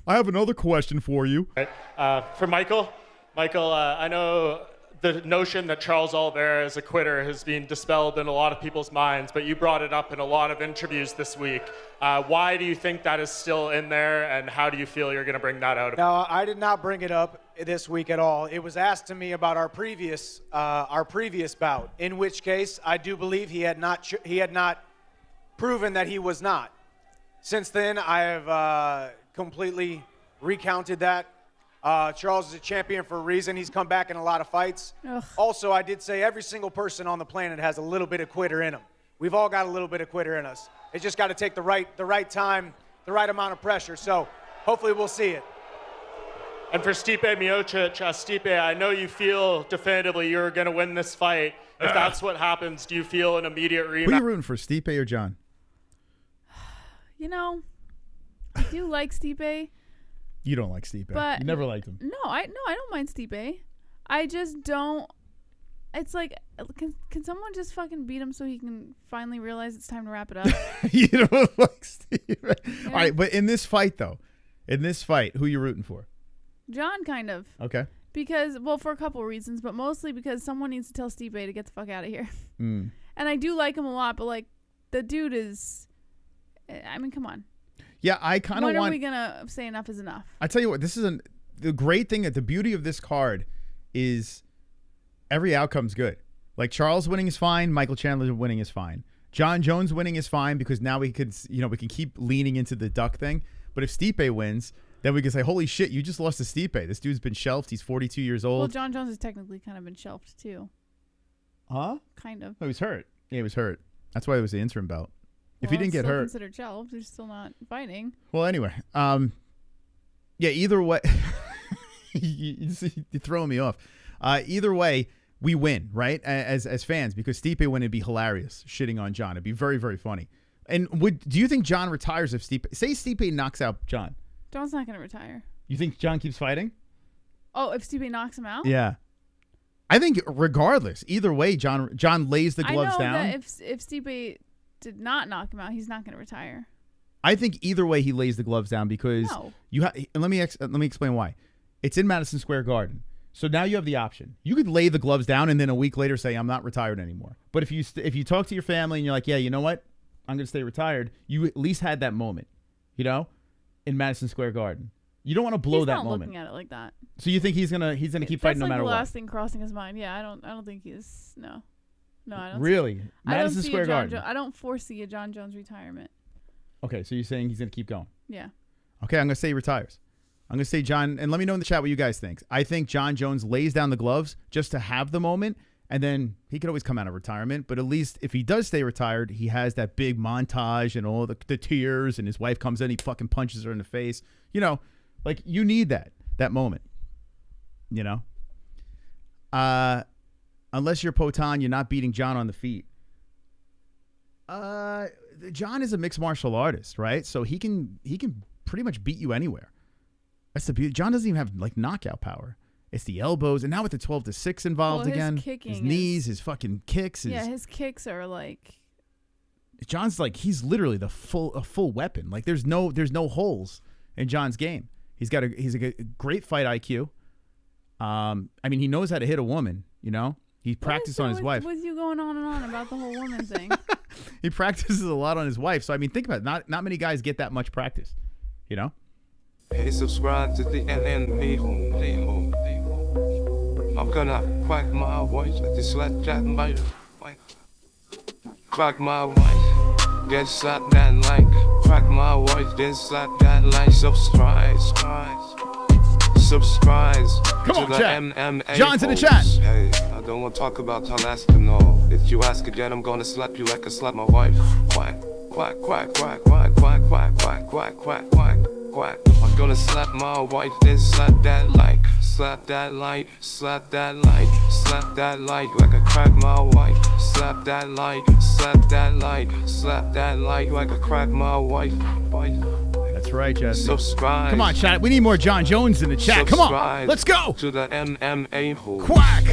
I have another question for you. For Michael. Michael, I know the notion that Charles Oliveira is a quitter has been dispelled in a lot of people's minds, but you brought it up in a lot of interviews this week. Why do you think that is still in there, and how do you feel you're going to bring that out of No, I did not bring it up this week at all. It was asked to me about our previous bout, in which case I do believe he had not proven that he was not. Since then, I have completely recounted that. Charles is a champion for a reason. He's come back in a lot of fights. Ugh. Also, I did say every single person on the planet has a little bit of quitter in them. We've all got a little bit of quitter in us. It's just got to take the right time, the right amount of pressure. So hopefully we'll see it. And for Stipe Miocic, Stipe, I know you feel definitively you're going to win this fight. If that's what happens, do you feel an immediate rematch? Who are you rooting for, Stipe or John? You know, I do like Stipe. You don't like Stipe. But You never liked him. No, I don't mind Stipe. I just don't. It's like, can someone just fucking beat him so he can finally realize it's time to wrap it up? You don't like Stipe. Yeah. All right, but in this fight, though, who are you rooting for? John, kind of. Okay. Because, well, for a couple of reasons, but mostly because someone needs to tell Stipe to get the fuck out of here. Mm. And I do like him a lot, but, like, the dude is, I mean, come on. Yeah, I kind of want. When are we gonna say enough is enough? I tell you what, the great thing, the beauty of this card is every outcome's good. Like Charles winning is fine, Michael Chandler winning is fine, Jon Jones winning is fine because now we can keep leaning into the duck thing. But if Stipe wins, then we can say, holy shit, you just lost to Stipe. This dude's been shelved. He's 42 years old. Well, Jon Jones has technically kind of been shelved too. Huh? Kind of. Oh, he was hurt. Yeah, he was hurt. That's why it was the interim belt. If Well, he didn't get it's still hurt. considered shelved. They're still not fighting. Well, anyway, yeah. Either way, you're throwing me off. Either way, we win, right? As fans, because Stipe win, it'd be hilarious. Shitting on John, it'd be very, very funny. And do you think John retires if Stipe knocks out John? John's not gonna retire. You think John keeps fighting? Oh, if Stipe knocks him out? Yeah. I think regardless, either way, John lays the gloves I know down. that if Stipe did not knock him out, he's not gonna retire. I think either way he lays the gloves down because No. let me explain why. It's in Madison Square Garden. So now you have the option. You could lay the gloves down and then a week later say I'm not retired anymore. But if you talk to your family and you're like, yeah, you know what? I'm going to stay retired. You at least had that moment, in Madison Square Garden. You don't want to blow that moment. He's not looking at it like that. So you think he's going to keep fighting no matter what? That's like the last thing crossing his mind. Yeah, I don't think he's no, I don't. Really? Madison Square Garden. I don't foresee a Jon Jones retirement. Okay, so you're saying he's going to keep going? Yeah. Okay, I'm going to say he retires. I'm going to say John, and let me know in the chat what you guys think. I think Jon Jones lays down the gloves just to have the moment, and then he could always come out of retirement. But at least if he does stay retired, he has that big montage and all the tears, and his wife comes in, he fucking punches her in the face. Like you need that moment. Unless you're Potan, you're not beating John on the feet. John is a mixed martial artist, right? So he can pretty much beat you anywhere. That's the beauty. John doesn't even have like knockout power. It's the elbows, and now with the 12-6 involved again, his knees, his fucking kicks. His kicks are like. John's like he's literally a full weapon. Like there's no holes in John's game. He's a great fight IQ. I mean he knows how to hit a woman. He practiced on his wife. With you going on and on about the whole woman thing. He practices a lot on his wife. So I mean, think about it. Not many guys get that much practice. Hey, subscribe to the MMA-Holes. I'm gonna quack my voice like the slap chat biter. Crack my wife, get slap that like. Crack my voice, then slap that like. Subscribe. Come on, to the chat. MMA John's in the Holes. chat. Hey, I don't want to talk about Alaskano. If you ask again, I'm gonna slap you like I slap my wife. Quack, quack, quack, quack, quack, quack, quack, quack, quack, quack, quack, quack. I'm gonna slap my wife, then slap that like. Slap that light, slap that light, slap that light like I crack my wife. Slap that light, slap that light, slap that light like I crack my wife. That's right, Jesse. Subscribe. Come on, chat. We need more Jon Jones in the chat. Come on, let's go. To the MMA-Holes. Quack.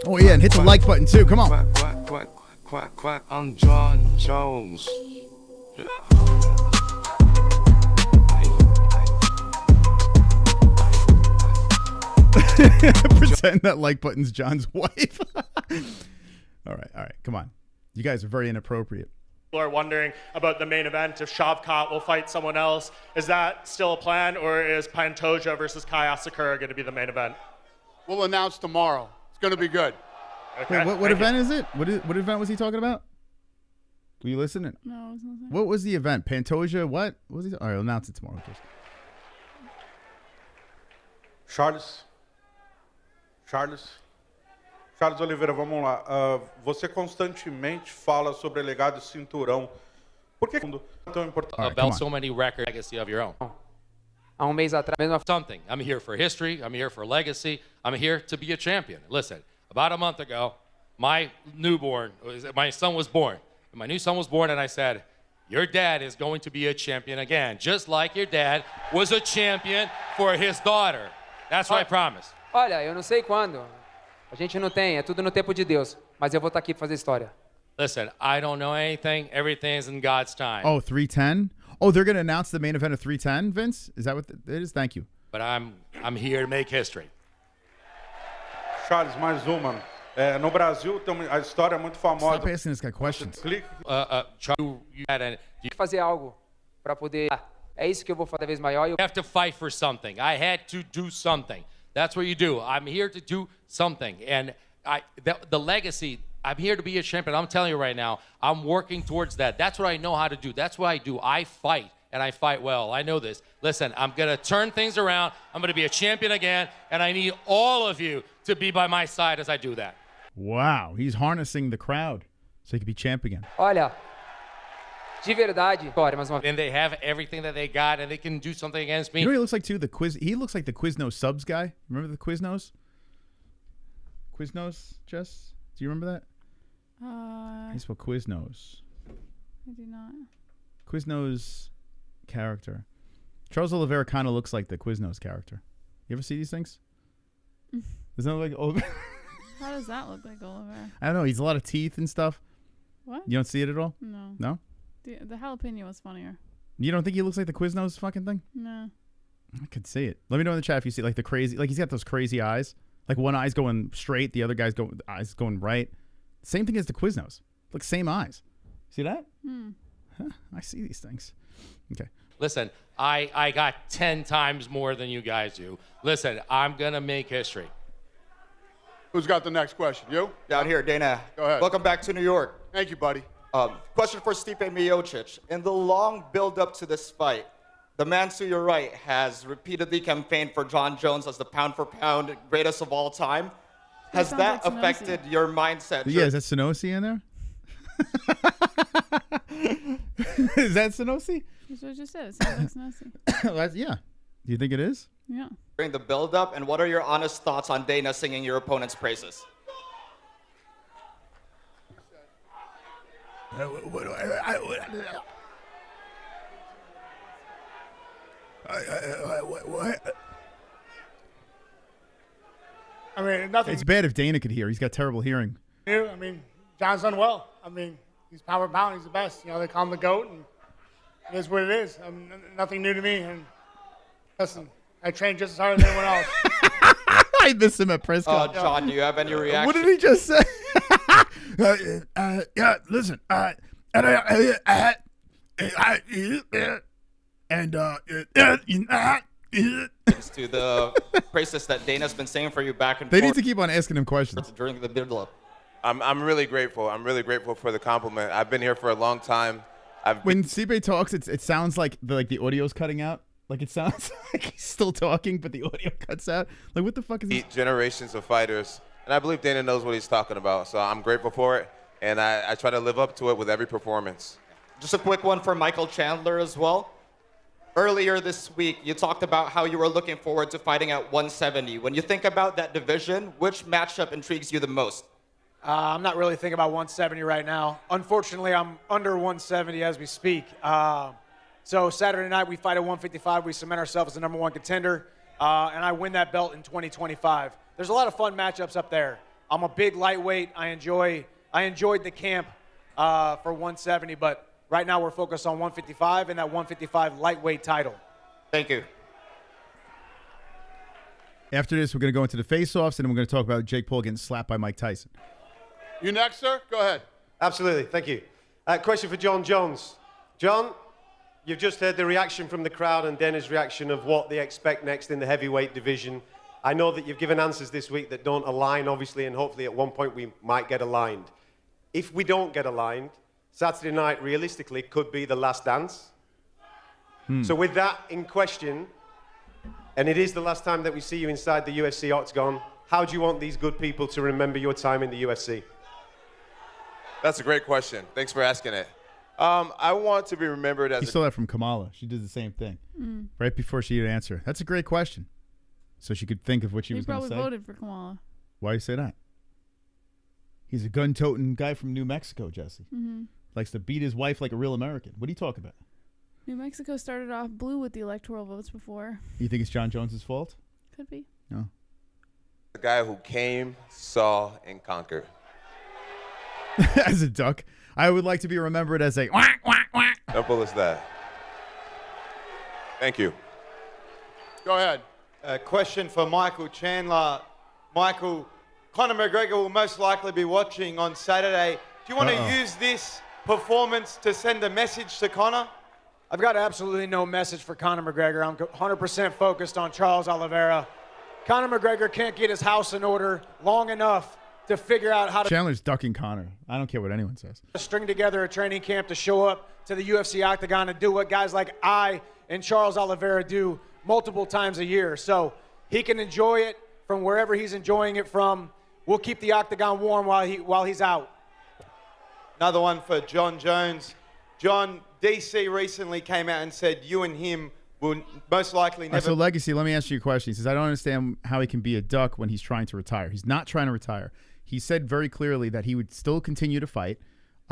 Oh yeah, and hit the like button too. Come on. Quack, quack, quack, quack, quack. I'm Jon Jones. Yeah. Pretend that like button's John's wife. All right. Come on. You guys are very inappropriate. People are wondering about the main event, if Shavkat will fight someone else. Is that still a plan, or is Pantoja versus Kai Asakura going to be the main event? We'll announce tomorrow. It's going to be good. Okay. Wait, what event is it? What event was he talking about? Were you listening? No, I was listening. What was the event? Pantoja, what was he? All right, I'll announce it tomorrow. Charles Oliveira, vamos lá. Você constantemente fala sobre legado e cinturão. Por que é tão importante? About so many records, legacy of your own. Há mês atrás, something. I'm here for history. I'm here for legacy. I'm here to be a champion. Listen, about a month ago, my son was born. My new son was born, and I said, your dad is going to be a champion again, just like your dad was a champion for his daughter. That's what I promised. Olha, eu não sei quando. A gente não tem, é tudo no tempo de Deus. Mas eu vou estar aqui para fazer história. Listen, I don't know anything. Everything's in God's time. Oh, 310? Oh, they're going to announce the main event of 310, Vince? Is that what it is? Thank you. But I'm here to make history. Charles, mais uma. No Brasil, tem a história é muito famosa. Stop asking this guy questions. You fazer algo para poder. É isso que eu vou fazer cada vez maior. You have to fight for something. I had to do something. That's what you do. I'm here to do something. And the legacy, I'm here to be a champion. I'm telling you right now, I'm working towards that. That's what I know how to do. That's what I do. I fight, and I fight well. I know this. Listen, I'm going to turn things around. I'm going to be a champion again, and I need all of you to be by my side as I do that. Wow, he's harnessing the crowd so he can be champ again. Olha, de verdade, mais uma vez. And they have everything that they got, and they can do something against me. You know what he looks like too? He looks like the Quiznos subs guy. Remember the Quiznos? Quiznos, Jess? Do you remember that? He's what Quiznos. I do not. Quiznos character. Charles Oliveira kind of looks like the Quiznos character. You ever see these things? Doesn't it look like Oliveira? How does that look like Oliver? I don't know. He's a lot of teeth and stuff. What? You don't see it at all? No. No? The jalapeno was funnier. You don't think he looks like the Quiznos fucking thing? No. I could see it. Let me know in the chat if you see like the crazy, like he's got those crazy eyes. Like one eye's going straight, the other guy's eyes going right. Same thing as the Quiznos. Look, same eyes. See that? Huh, I see these things. Okay. Listen, I got 10 times more than you guys do. Listen, I'm going to make history. Who's got the next question? You? Down here, Dana. Go ahead. Welcome back to New York. Thank you, buddy. Question for Stipe Miocic. In the long build-up to this fight, the man to your right has repeatedly campaigned for Jon Jones as the pound-for-pound greatest of all time. Has that affected your mindset? Yeah, is that Sonosi in there? Is that Sonosi? That's what I just said. It sounds like Sonosi. Yeah. Do you think it is? Yeah. During the build-up, and what are your honest thoughts on Dana singing your opponent's praises? What? I mean, nothing It's bad if Dana could hear. He's got terrible hearing. new. I mean, John's done well. I mean, he's power pound. He's the best. You know, they call him the GOAT, and it is what it is. Nothing new to me. And listen, I train just as hard as anyone else. I miss him at press conference. John, do you have any reaction? What did he just say? Yeah, listen. To the praises that Dana's been saying for you back and They forth need to keep on asking him questions. during the build-up. I'm really grateful. I'm really grateful for the compliment. I've been here for a long time. When Stipe talks, it sounds like the audio's cutting out. Like it sounds like he's still talking, but the audio cuts out. Like what the fuck is this? Generations of fighters, and I believe Dana knows what he's talking about. So I'm grateful for it, and I try to live up to it with every performance. Just a quick one for Michael Chandler as well. Earlier this week, you talked about how you were looking forward to fighting at 170. When you think about that division, which matchup intrigues you the most? I'm not really thinking about 170 right now. Unfortunately, I'm under 170 as we speak. So Saturday night, we fight at 155. We cement ourselves as the #1 contender, and I win that belt in 2025. There's a lot of fun matchups up there. I'm a big lightweight. I enjoyed the camp for 170, but right now we're focused on 155 and that 155 lightweight title. Thank you. After this, we're going to go into the face-offs, and then we're going to talk about Jake Paul getting slapped by Mike Tyson. You next, sir? Go ahead. Absolutely. Thank you. Question for Jon Jones. Jon, you've just heard the reaction from the crowd and Dana's reaction of what they expect next in the heavyweight division. I know that you've given answers this week that don't align, obviously, and hopefully at one point we might get aligned. If we don't get aligned, Saturday night, realistically, could be the last dance. So with that in question, and it is the last time that we see you inside the UFC octagon, how do you want these good people to remember your time in the UFC? That's a great question. Thanks for asking it. I want to be remembered as He stole that from Kamala. She did the same thing right before she would answer. That's a great question. So she could think of what she was going to say. He probably voted for Kamala. Why do you say that? He's a gun-toting guy from New Mexico, Jesse. Likes to beat his wife like a real American. What are you talking about? New Mexico started off blue with the electoral votes before. You think it's Jon Jones' fault? Could be. No. the guy who came, saw, and conquered. As a duck. I would like to be remembered as a quack, quack, quack. Simple as that. Thank you. Go ahead. A question for Michael Chandler. Michael, Conor McGregor will most likely be watching on Saturday. Do you want to use this performance to send a message to Conor? I've got absolutely no message for Conor McGregor. I'm 100% focused on Charles Oliveira. Conor McGregor can't get his house in order long enough to figure out how to Chandler's ducking Conor. I don't care what anyone says. string together a training camp to show up to the UFC octagon and do what guys like I and Charles Oliveira do multiple times a year. So he can enjoy it from wherever he's enjoying it from. We'll keep the octagon warm while he's out. Another one for Jon Jones. John, DC recently came out and said you and him will most likely never... So, Legacy, let me ask you a question. He says, I don't understand how he can be a duck when he's trying to retire. He's not trying to retire. He said very clearly that he would still continue to fight.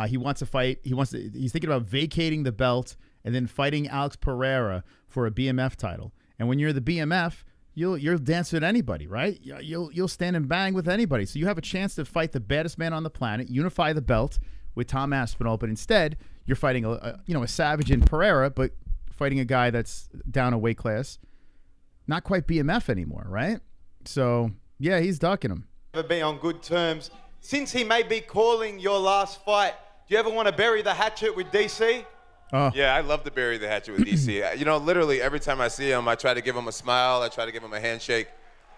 He wants to fight. He's thinking about vacating the belt and then fighting Alex Pereira for a BMF title. And when you're the BMF, you'll dance with anybody, right? You'll stand and bang with anybody. So you have a chance to fight the baddest man on the planet, unify the belt with Tom Aspinall, but instead you're fighting a savage in Pereira, but fighting a guy that's down a weight class, not quite BMF anymore, right? So yeah, he's ducking him. Be on good terms. Since he may be calling your last fight, do you ever want to bury the hatchet with DC? Yeah, I love to bury the hatchet with DC. Literally every time I see him, I try to give him a smile. I try to give him a handshake.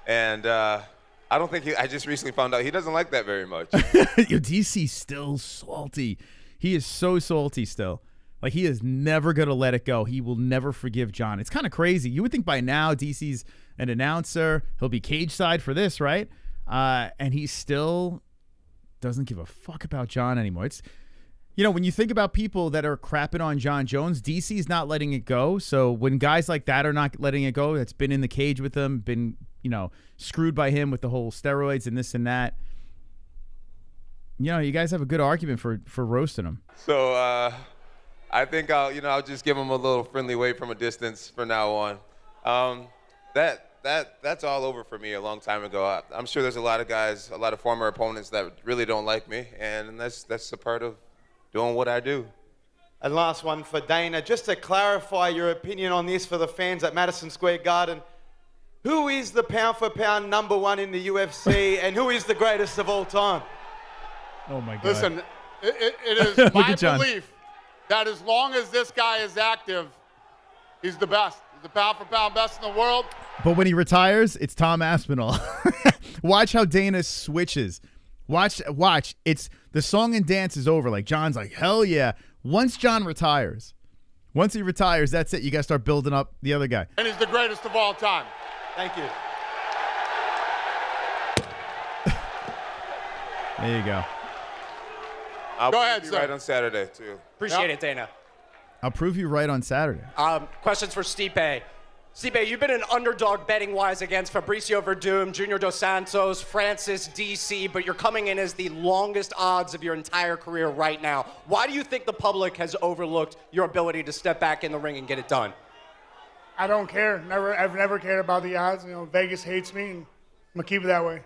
And I don't think I just recently found out he doesn't like that very much. Yo, DC's still salty. He is so salty still. Like, he is never going to let it go. He will never forgive John. It's kind of crazy. You would think by now DC's an announcer. He'll be cage side for this, right? And he still doesn't give a fuck about John anymore. It's, when you think about people that are crapping on Jon Jones, DC's not letting it go. So when guys like that are not letting it go, that's been in the cage with him, been, screwed by him with the whole steroids and this and that. You guys have a good argument for roasting him. So I think I'll just give him a little friendly wave from a distance from now on. That's all over for me a long time ago. I'm sure there's a lot of guys, a lot of former opponents that really don't like me, and that's a part of doing what I do. And last one for Dana, just to clarify your opinion on this for the fans at Madison Square Garden. Who is the pound-for-pound #1 in the UFC, and who is the greatest of all time? Oh, my God. Listen, it is my belief that as long as this guy is active, he's the best. He's the pound-for-pound best in the world. But when he retires, it's Tom Aspinall. Watch how Dana switches. Watch. It's the song and dance is over. Like, John's like, hell yeah. Once John retires, that's it. You got to start building up the other guy. And he's the greatest of all time. Thank you. There you go. I'll Go ahead, be sir. right on Saturday, too. Appreciate it, Dana. I'll prove you right on Saturday. Questions for Stipe. Stipe, you've been an underdog betting-wise against Fabricio Verdum, Junior Dos Santos, Francis DC, but you're coming in as the longest odds of your entire career right now. Why do you think the public has overlooked your ability to step back in the ring and get it done? I don't care. I've never cared about the odds. Vegas hates me, and I'm gonna keep it that way.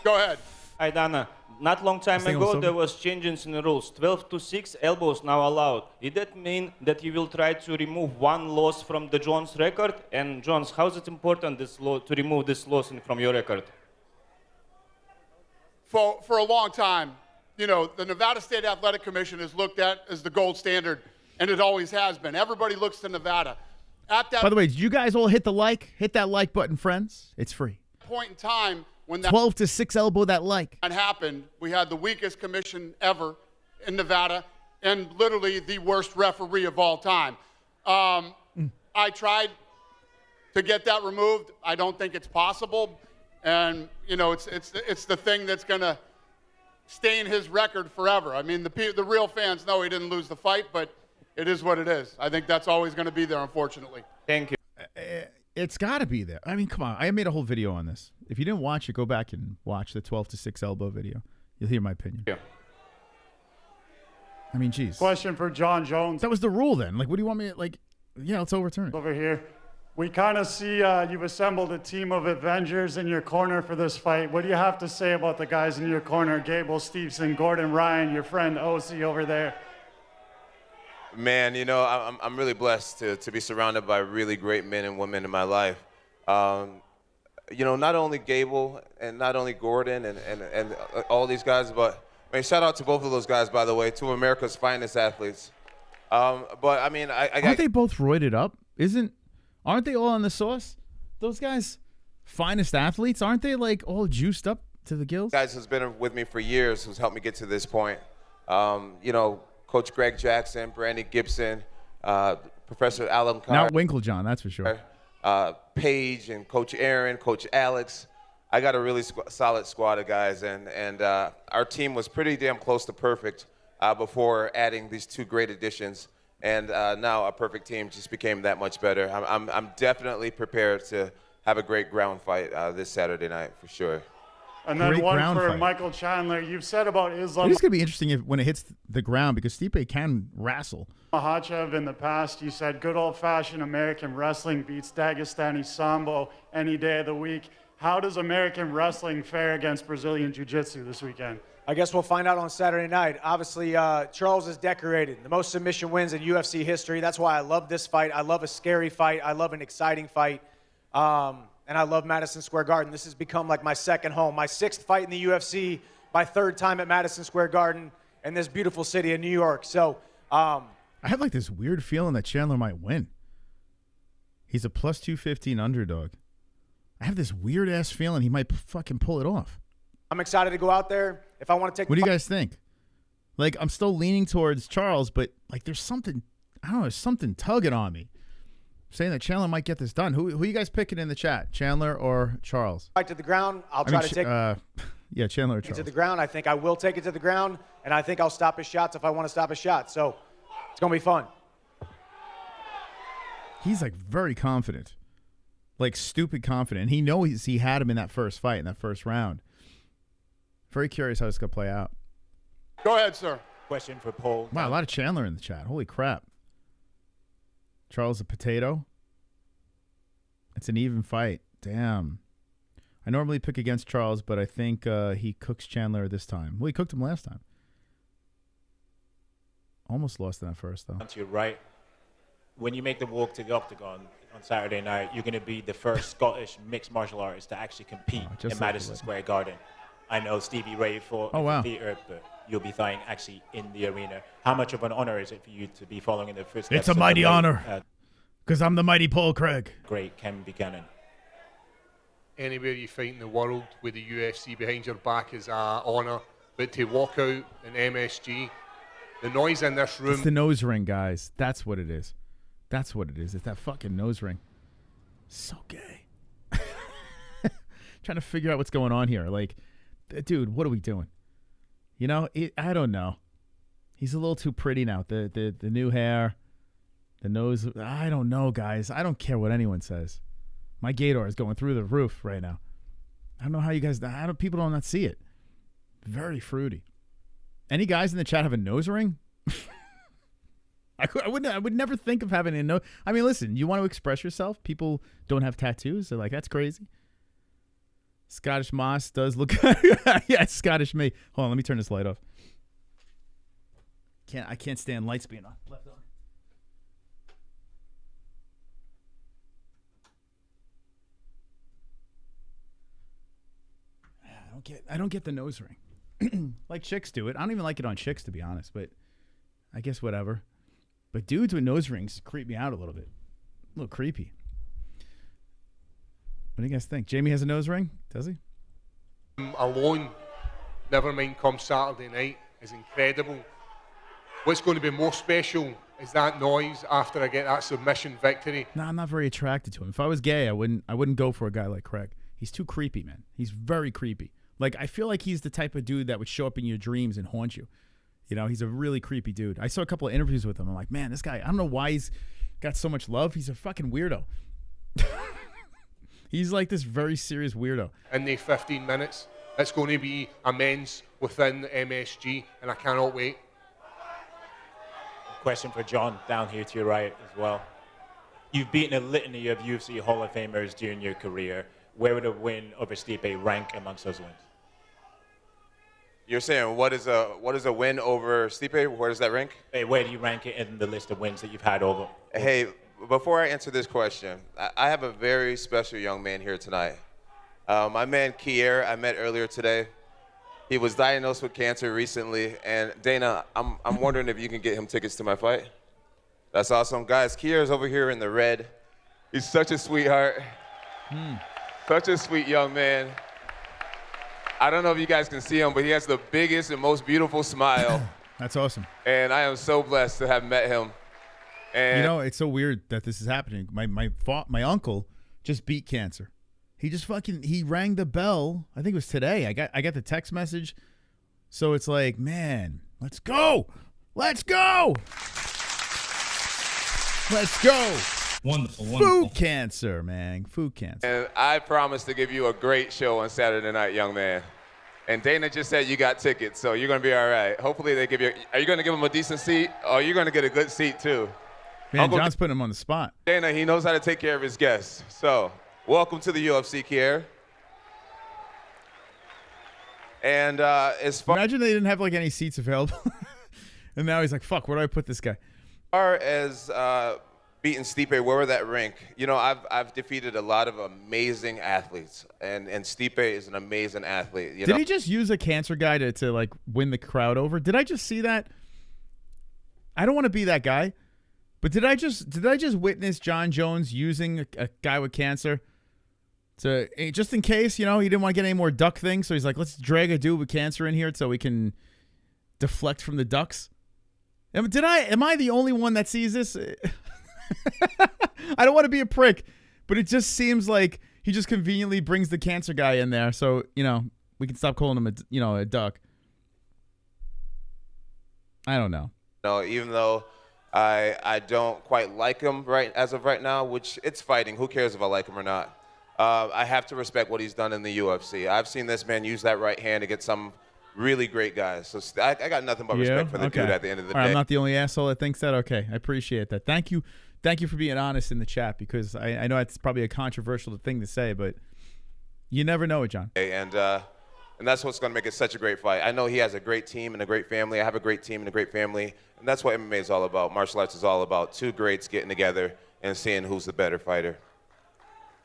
Go ahead. Hi, Dana. Not long time Stay on ago, sober. there was changes in the rules. 12 to 6 elbows now allowed. Did that mean that you will try to remove one loss from the Jones record? And Jones, how is it important to remove this loss from your record? For a long time, you know, the Nevada State Athletic Commission is looked at as the gold standard, and it always has been. Everybody looks to Nevada. At that By the way, did you guys all hit that like button, friends? It's free. point in time, when that 12 to 6 elbow that like. happened, we had the weakest commission ever in Nevada and literally the worst referee of all time. I tried to get that removed. I don't think it's possible. And, you know, it's the thing that's going to stain his record forever. I mean, the real fans know he didn't lose the fight, but it is what it is. I think that's always going to be there, unfortunately. Thank you. It's got to be there. I mean, come on. I made a whole video on this. If you didn't watch it, go back and watch the 12 to 6 elbow video. You'll hear my opinion. Yeah. I mean, geez. Question for Jon Jones. That was the rule then. Like, what do you want me to, like, yeah, let's overturn it. Over here. We kind of see you've assembled a team of Avengers in your corner for this fight. What do you have to say about the guys in your corner? Gable, Stevenson, Gordon, Ryan, your friend OC over there. Man, you know, I'm really blessed to be surrounded by really great men and women in my life. You know, not only Gable and not only Gordon and all these guys, but I mean, shout out to both of those guys, by the way, two of America's finest athletes. But I mean, Aren't they both roided up? Aren't they all on the sauce? Those guys, finest athletes, aren't they like all juiced up to the gills? Guys who's been with me for years, who's helped me get to this point. You know, Coach Greg Jackson, Brandy Gibson, Professor Alan Carr. Not Winklejohn, that's for sure. Paige and Coach Aaron, Coach Alex. I got a really solid squad of guys, and our team was pretty damn close to perfect before adding these two great additions. And now a perfect team just became that much better. I'm definitely prepared to have a great ground fight this Saturday night for sure. And then Great one ground for fight. Michael Chandler. You've said about Islam It is going to be interesting when it hits the ground because Stipe can wrestle. Makhachev in the past. You said good old-fashioned American wrestling beats Dagestani Sambo any day of the week. How does American wrestling fare against Brazilian Jiu-Jitsu this weekend? I guess we'll find out on Saturday night. Obviously, Charles is decorated. The most submission wins in UFC history. That's why I love this fight. I love a scary fight. I love an exciting fight. And I love Madison Square Garden. This has become like my second home. My 6th fight in the UFC, my 3rd time at Madison Square Garden in this beautiful city of New York. So I have like this weird feeling that Chandler might win. He's a plus 215 underdog. I have this weird ass feeling he might fucking pull it off. I'm excited to go out there. If I want to take What do you guys think? Like, I'm still leaning towards Charles, but like there's something, I don't know, there's something tugging on me. Saying that Chandler might get this done. Who you guys picking in the chat? Chandler or Charles? fight to the ground, I'll try to take yeah, Chandler or it Charles. to the ground. I think I will take it to the ground, and I think I'll stop his shots if I want to stop his shots. So it's going to be fun. He's like very confident. Like stupid confident. He knows he had him in that first fight, in that first round. Very curious how this is going to play out. Go ahead, sir. Question for Paul. Wow, a lot of Chandler in the chat. Holy crap. Charles a potato. It's an even fight. Damn. I normally pick against Charles, but I think he cooks Chandler this time. Well, he cooked him last time. Almost lost in that first, though. To your right, when you make the walk to the octagon on Saturday night, you're going to be the first Scottish mixed martial artist to actually compete in like Madison Square Garden. I know Stevie Ray fought wow. in the theater, but you'll be fighting actually in the arena. How much of an honor is it for you to be following in the footsteps? It's a of the mighty late, honor, because I'm the mighty Paul Craig. Great Ken Buchanan. Anywhere you fight in the world with the UFC behind your back is an honor, but to walk out in MSG, the noise in this room. It's the nose ring, guys. That's what it is. That's what it is. It's that fucking nose ring. So gay. Trying to figure out what's going on here. Like, dude, what are we doing? You know, I don't know. He's a little too pretty now. The new hair, the nose. I don't know, guys. I don't care what anyone says. My gaydar is going through the roof right now. I don't know how you guys. People don't not see it. Very fruity. Any guys in the chat have a nose ring? I would never think of having a nose. I mean, listen, you want to express yourself. People don't have tattoos. They're like, that's crazy. Scottish Moss does look. Yeah, Scottish me. Hold on, let me turn this light off. I can't stand lights being on. Left on. I don't get the nose ring. Like chicks do it. I don't even like it on chicks, to be honest, but I guess whatever. But dudes with nose rings creep me out a little bit. A little creepy. What do you guys think? Jamie has a nose ring? Does he? Alone, never mind come Saturday night, is incredible. What's going to be more special is that noise after I get that submission victory. No, I'm not very attracted to him. If I was gay, I wouldn't go for a guy like Craig. He's too creepy, man. He's very creepy. Like, I feel like he's the type of dude that would show up in your dreams and haunt you. You know, he's a really creepy dude. I saw a couple of interviews with him. I'm like, man, this guy, I don't know why he's got so much love. He's a fucking weirdo. He's like this very serious weirdo. In the 15 minutes, it's going to be immense within MSG, and I cannot wait. Question for Jon down here to your right as well. You've beaten a litany of UFC Hall of Famers during your career. Where would a win over Stipe rank amongst those wins? You're saying what is a win over Stipe? Where does that rank? Hey, where do you rank it in the list of wins that you've had over? Hey, before I answer this question, I have a very special young man here tonight. My man Kier, I met earlier today. He was diagnosed with cancer recently, and Dana, I'm wondering if you can get him tickets to my fight. That's awesome, guys. Kier is over here in the red. He's such a sweetheart, such a sweet young man. I don't know if you guys can see him, but he has the biggest and most beautiful smile. That's awesome. And I am so blessed to have met him. And you know, it's so weird that this is happening. My uncle just beat cancer. He just he rang the bell. I think it was today. I got the text message. So it's like, man, let's go. Let's go. Let's go. Wonderful. Food cancer, man. Food cancer. And I promise to give you a great show on Saturday night, young man. And Dana just said you got tickets, so you're going to be all right. Hopefully they give you, are you going to give him a decent seat? Or you're going to get a good seat, too. Man, Uncle John's putting him on the spot. Dana, he knows how to take care of his guests. So, welcome to the UFC, Kier. And as far Imagine they didn't have like any seats available. And now he's like, fuck, where do I put this guy? as beating Stipe, where would that rank? You know, I've defeated a lot of amazing athletes, and Stipe is an amazing athlete. Did he just use a cancer guy to like win the crowd over? Did I just see that? I don't want to be that guy, but did I just witness Jon Jones using a guy with cancer to just in case, you know, he didn't want to get any more duck things, so he's like, let's drag a dude with cancer in here so we can deflect from the ducks. Am I the only one that sees this? I don't want to be a prick, but it just seems like he just conveniently brings the cancer guy in there, so you know we can stop calling him a duck. I don't know. No, even though I don't quite like him as of right now, which it's fighting. Who cares if I like him or not? I have to respect what he's done in the UFC. I've seen this man use that right hand to get some really great guys. So I got nothing but respect for the dude at the end of the day. I'm not the only asshole that thinks that. Okay, I appreciate that. Thank you for being honest in the chat, because I know it's probably a controversial thing to say, but you never know it, John. And that's what's going to make it such a great fight. I know he has a great team and a great family. I have a great team and a great family, and that's what MMA is all about. Martial arts is all about two greats getting together and seeing who's the better fighter.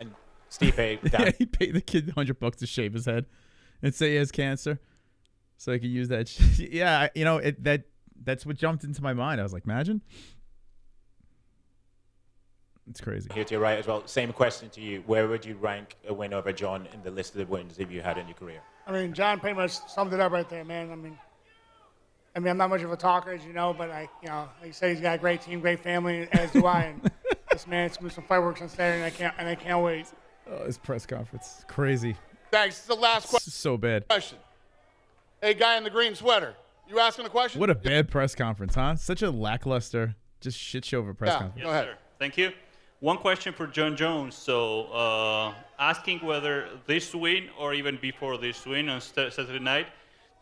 And Stipe, yeah, he paid the kid $100 to shave his head and say he has cancer, so he can use that. Yeah, you know that's what jumped into my mind. I was like, imagine. It's crazy. Here to your right as well. Same question to you. Where would you rank a win over Jon in the list of wins if you had in your career? I mean, Jon pretty much summed it up right there, man. I mean, I'm not much of a talker, as you know, but like you say, he's got a great team, great family, as do I. And this man's moved some fireworks on Saturday, and I can't wait. Oh, his press conference, crazy. Thanks. This is the last question. So bad. Hey, guy in the green sweater, you asking a question? What a bad press conference, huh? Such a lackluster, just shit show of a press conference. Go ahead. Sir. Thank you. One question for Jon Jones. So, asking whether this win or even before this win on Saturday night,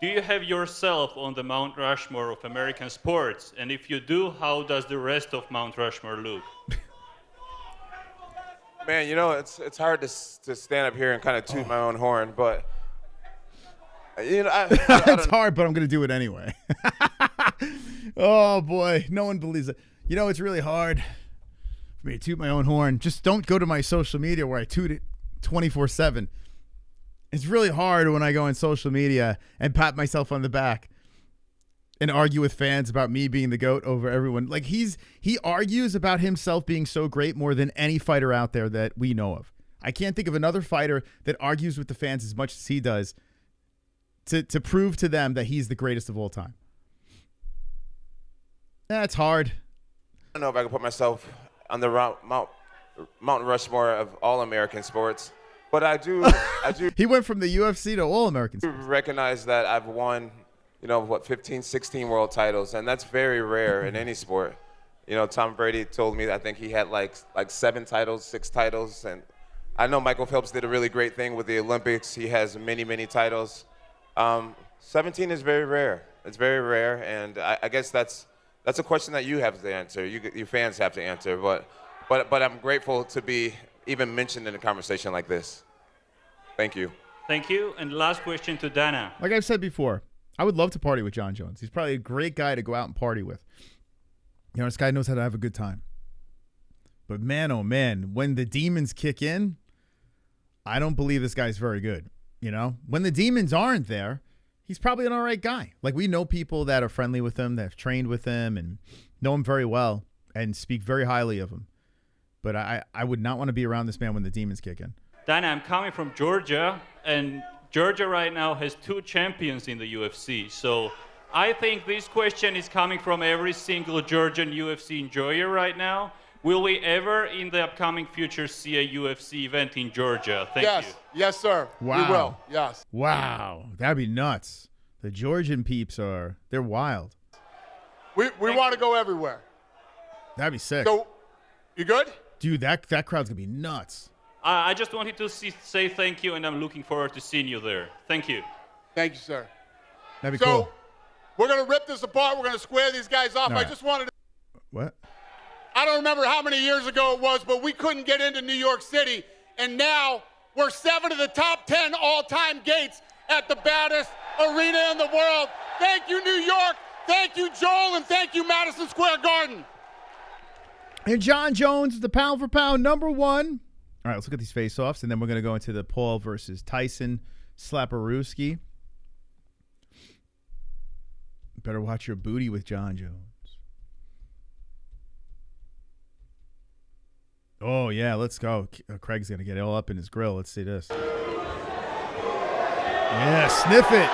do you have yourself on the Mount Rushmore of American sports? And if you do, how does the rest of Mount Rushmore look? Man, you know, it's hard to stand up here and kind of toot my own horn, but you know, I It's hard, but I'm going to do it anyway. Oh, boy. No one believes it. You know, it's really hard for me to toot my own horn. Just don't go to my social media where I toot it 24/7. It's really hard when I go on social media and pat myself on the back and argue with fans about me being the GOAT over everyone. Like, he argues about himself being so great more than any fighter out there that we know of. I can't think of another fighter that argues with the fans as much as he does to prove to them that he's the greatest of all time. That's hard. I don't know if I can put myself on the Mount Rushmore of all American sports, but I do. He went from the UFC to all American sports. Recognize that I've won, 15, 16 world titles, and that's very rare in any sport. Tom Brady told me that I think he had like 7 titles, 6 titles, and I know Michael Phelps did a really great thing with the Olympics. He has many, many titles. 17 is very rare. It's very rare, and I guess that's a question that you have to answer. You fans have to answer, but I'm grateful to be even mentioned in a conversation like this. Thank you. Thank you. And last question to Dana. Like I've said before, I would love to party with Jon Jones. He's probably a great guy to go out and party with. This guy knows how to have a good time. But man, oh man, when the demons kick in, I don't believe this guy's very good. When the demons aren't there, he's probably an all right guy. Like, we know people that are friendly with him, that have trained with him and know him very well and speak very highly of him. But I would not want to be around this man when the demons kick in. Dana, I'm coming from Georgia, and Georgia right now has 2 champions in the UFC. So I think this question is coming from every single Georgian UFC enjoyer right now. Will we ever in the upcoming future see a UFC event in Georgia? Thank you. Yes, sir. Wow. We will. Yes. Wow. That'd be nuts. The Georgian peeps they're wild. We want to go everywhere. That'd be sick. So, you good? Dude, that crowd's going to be nuts. I just wanted to say thank you, and I'm looking forward to seeing you there. Thank you. Thank you, sir. That'd be cool. We're going to rip this apart. We're going to square these guys off. All right. I just wanted to... What? I don't remember how many years ago it was, but we couldn't get into New York City, and now we're 7 of the top 10 all-time gates at the baddest arena in the world. Thank you, New York. Thank you, Joel, and thank you, Madison Square Garden. And Jon Jones is the pound-for-pound #1. All right, let's look at these face-offs, and then we're going to go into the Paul versus Tyson Slaparuski. Better watch your booty with Jon Jones. Oh, yeah, let's go. Craig's going to get all up in his grill. Let's see this. Yeah, sniff it.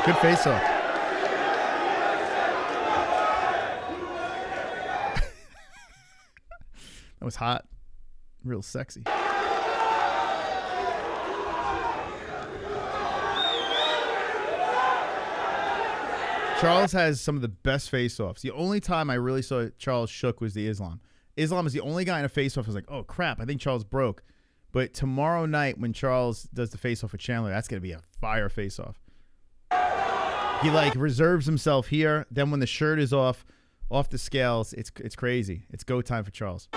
Good face-off. That was hot. Real sexy. Charles has some of the best face-offs. The only time I really saw Charles shook was the Islam. Islam is the only guy in a face-off who's like, oh, crap, I think Charles broke. But tomorrow night when Charles does the face-off with Chandler, that's going to be a fire face-off. He, reserves himself here. Then when the shirt is off the scales, it's crazy. It's go time for Charles.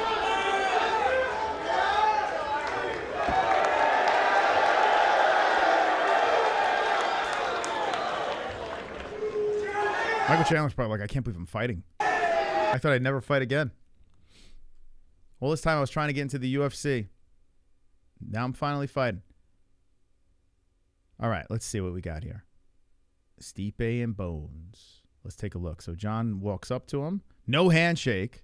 Michael Chandler's probably like, I can't believe I'm fighting. I thought I'd never fight again. All this time I was trying to get into the UFC. Now I'm finally fighting. All right, let's see what we got here. Stipe and Bones. Let's take a look. So John walks up to him. No handshake.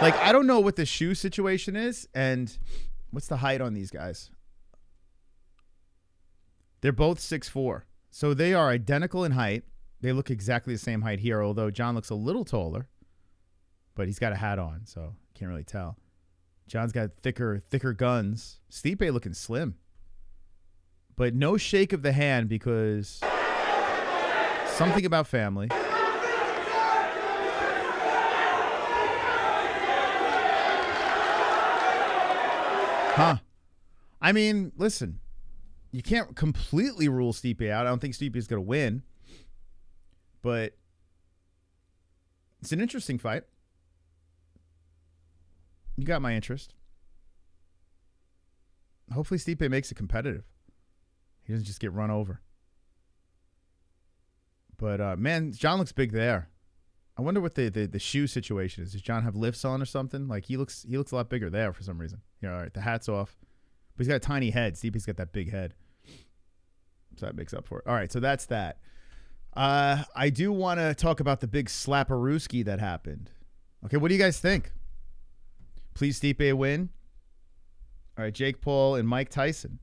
I don't know what the shoe situation is, and what's the height on these guys? They're both 6'4". So they are identical in height. They look exactly the same height here, although John looks a little taller. But he's got a hat on, so can't really tell. John's got thicker guns. Stipe looking slim. But no shake of the hand because something about family. Huh. I mean, listen. You can't completely rule Stipe out. I don't think Stipe is going to win. But it's an interesting fight. You got my interest. Hopefully Stipe makes it competitive. He doesn't just get run over. But, man, Jon looks big there. I wonder what the shoe situation is. Does Jon have lifts on or something? Like, he looks a lot bigger there for some reason. Yeah, all right, the hat's off. But he's got a tiny head. Stipe's got that big head. So that makes up for it. All right, so that's that. I do want to talk about the big slapperooski that happened. Okay, what do you guys think? Please Stipe win. All right, Jake Paul and Mike Tyson.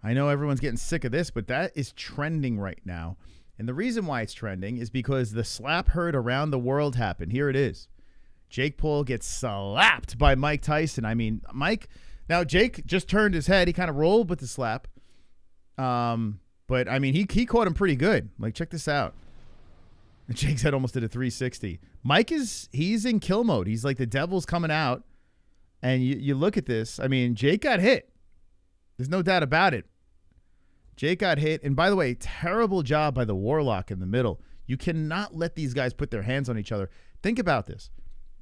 I know everyone's getting sick of this, but that is trending right now. And the reason why it's trending is because the slap heard around the world happened. Here it is. Jake Paul gets slapped by Mike Tyson. I mean, now Jake just turned his head. He kind of rolled with the slap. But, I mean, he caught him pretty good. Like, check this out. Jake's head almost did a 360. Mike he's in kill mode. He's like the devil's coming out. And you look at this. I mean, Jake got hit. There's no doubt about it. Jake got hit. And by the way, terrible job by the Warlock in the middle. You cannot let these guys put their hands on each other. Think about this.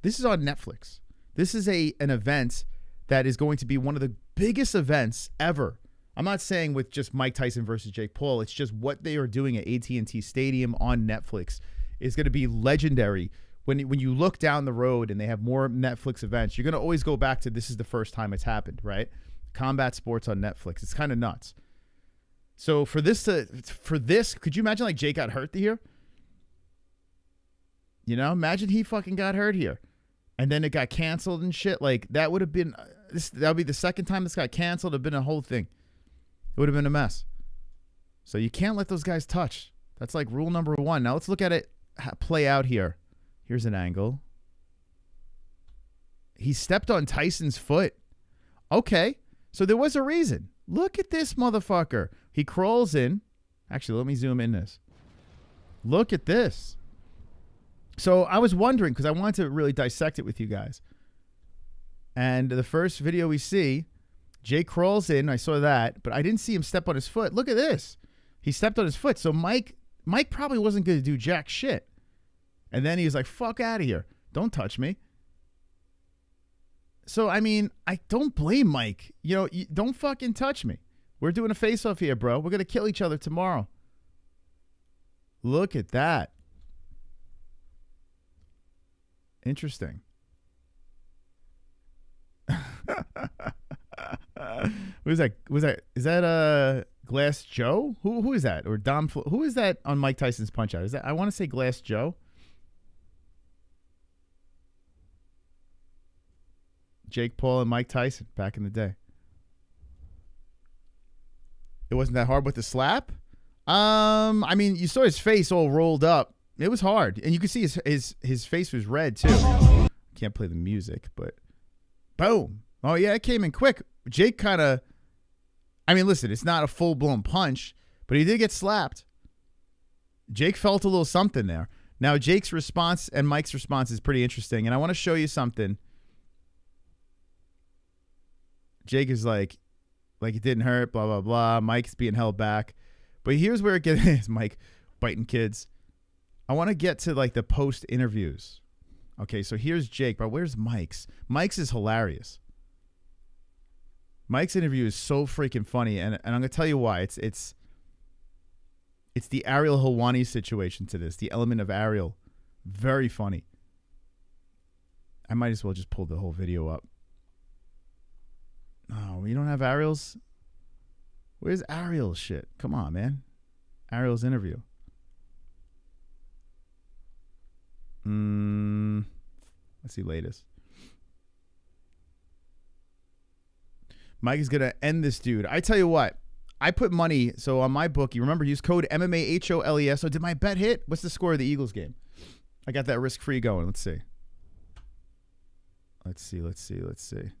This is on Netflix. This is an event that is going to be one of the biggest events ever. I'm not saying with just Mike Tyson versus Jake Paul. It's just what they are doing at AT&T Stadium on Netflix is going to be legendary. When you look down the road and they have more Netflix events, you're going to always go back to this is the first time it's happened, right? Combat sports on Netflix. It's kind of nuts. So for this, could you imagine like Jake got hurt here? You know, imagine he fucking got hurt here. And then it got canceled and shit. Like that would have been, that would be the second time this got canceled. It would have been a whole thing. It would have been a mess. So you can't let those guys touch. That's like rule number one. Now let's look at it play out here. Here's an angle. He stepped on Tyson's foot. Okay. So there was a reason. Look at this motherfucker. He crawls in. Actually, let me zoom in this. Look at this. So I was wondering, because I wanted to really dissect it with you guys. And the first video we see, Jake crawls in. I saw that, but I didn't see him step on his foot. Look at this. He stepped on his foot. So Mike probably wasn't going to do jack shit. And then he was like, fuck out of here. Don't touch me. So, I mean, I don't blame Mike. You know, don't fucking touch me. We're doing a face-off here, bro. We're going to kill each other tomorrow. Look at that. Interesting. Who's that? Is that Glass Joe? Who is that? Or Dom? Who is that on Mike Tyson's Punch Out? Is that? I want to say Glass Joe. Jake Paul and Mike Tyson back in the day. It wasn't that hard with the slap. I mean, you saw his face all rolled up. It was hard, and you could see his face was red too. Can't play the music, but boom. Oh yeah, it came in quick. Jake kind of. I mean, listen, it's not a full blown punch, but he did get slapped. Jake felt a little something there. Now Jake's response and Mike's response is pretty interesting, and I want to show you something. Jake is like it didn't hurt, blah, blah, blah. Mike's being held back. But here's where it gets Mike biting kids. I want to get to like the post interviews. Okay, so here's Jake, but where's Mike's? Mike's is hilarious. Mike's interview is so freaking funny, and I'm gonna tell you why. It's the Ariel Helwani situation to this, the element of Ariel. Very funny. I might as well just pull the whole video up. Oh, you don't have Ariel's? Where's Ariel's shit? Come on, man. Ariel's interview. Let's see latest. Mike is going to end this dude. I tell you what. I put money, so on my bookie, remember, use code MMA-HOLES. So did my bet hit? What's the score of the Eagles game? I got that risk-free going. Let's see. Let's see.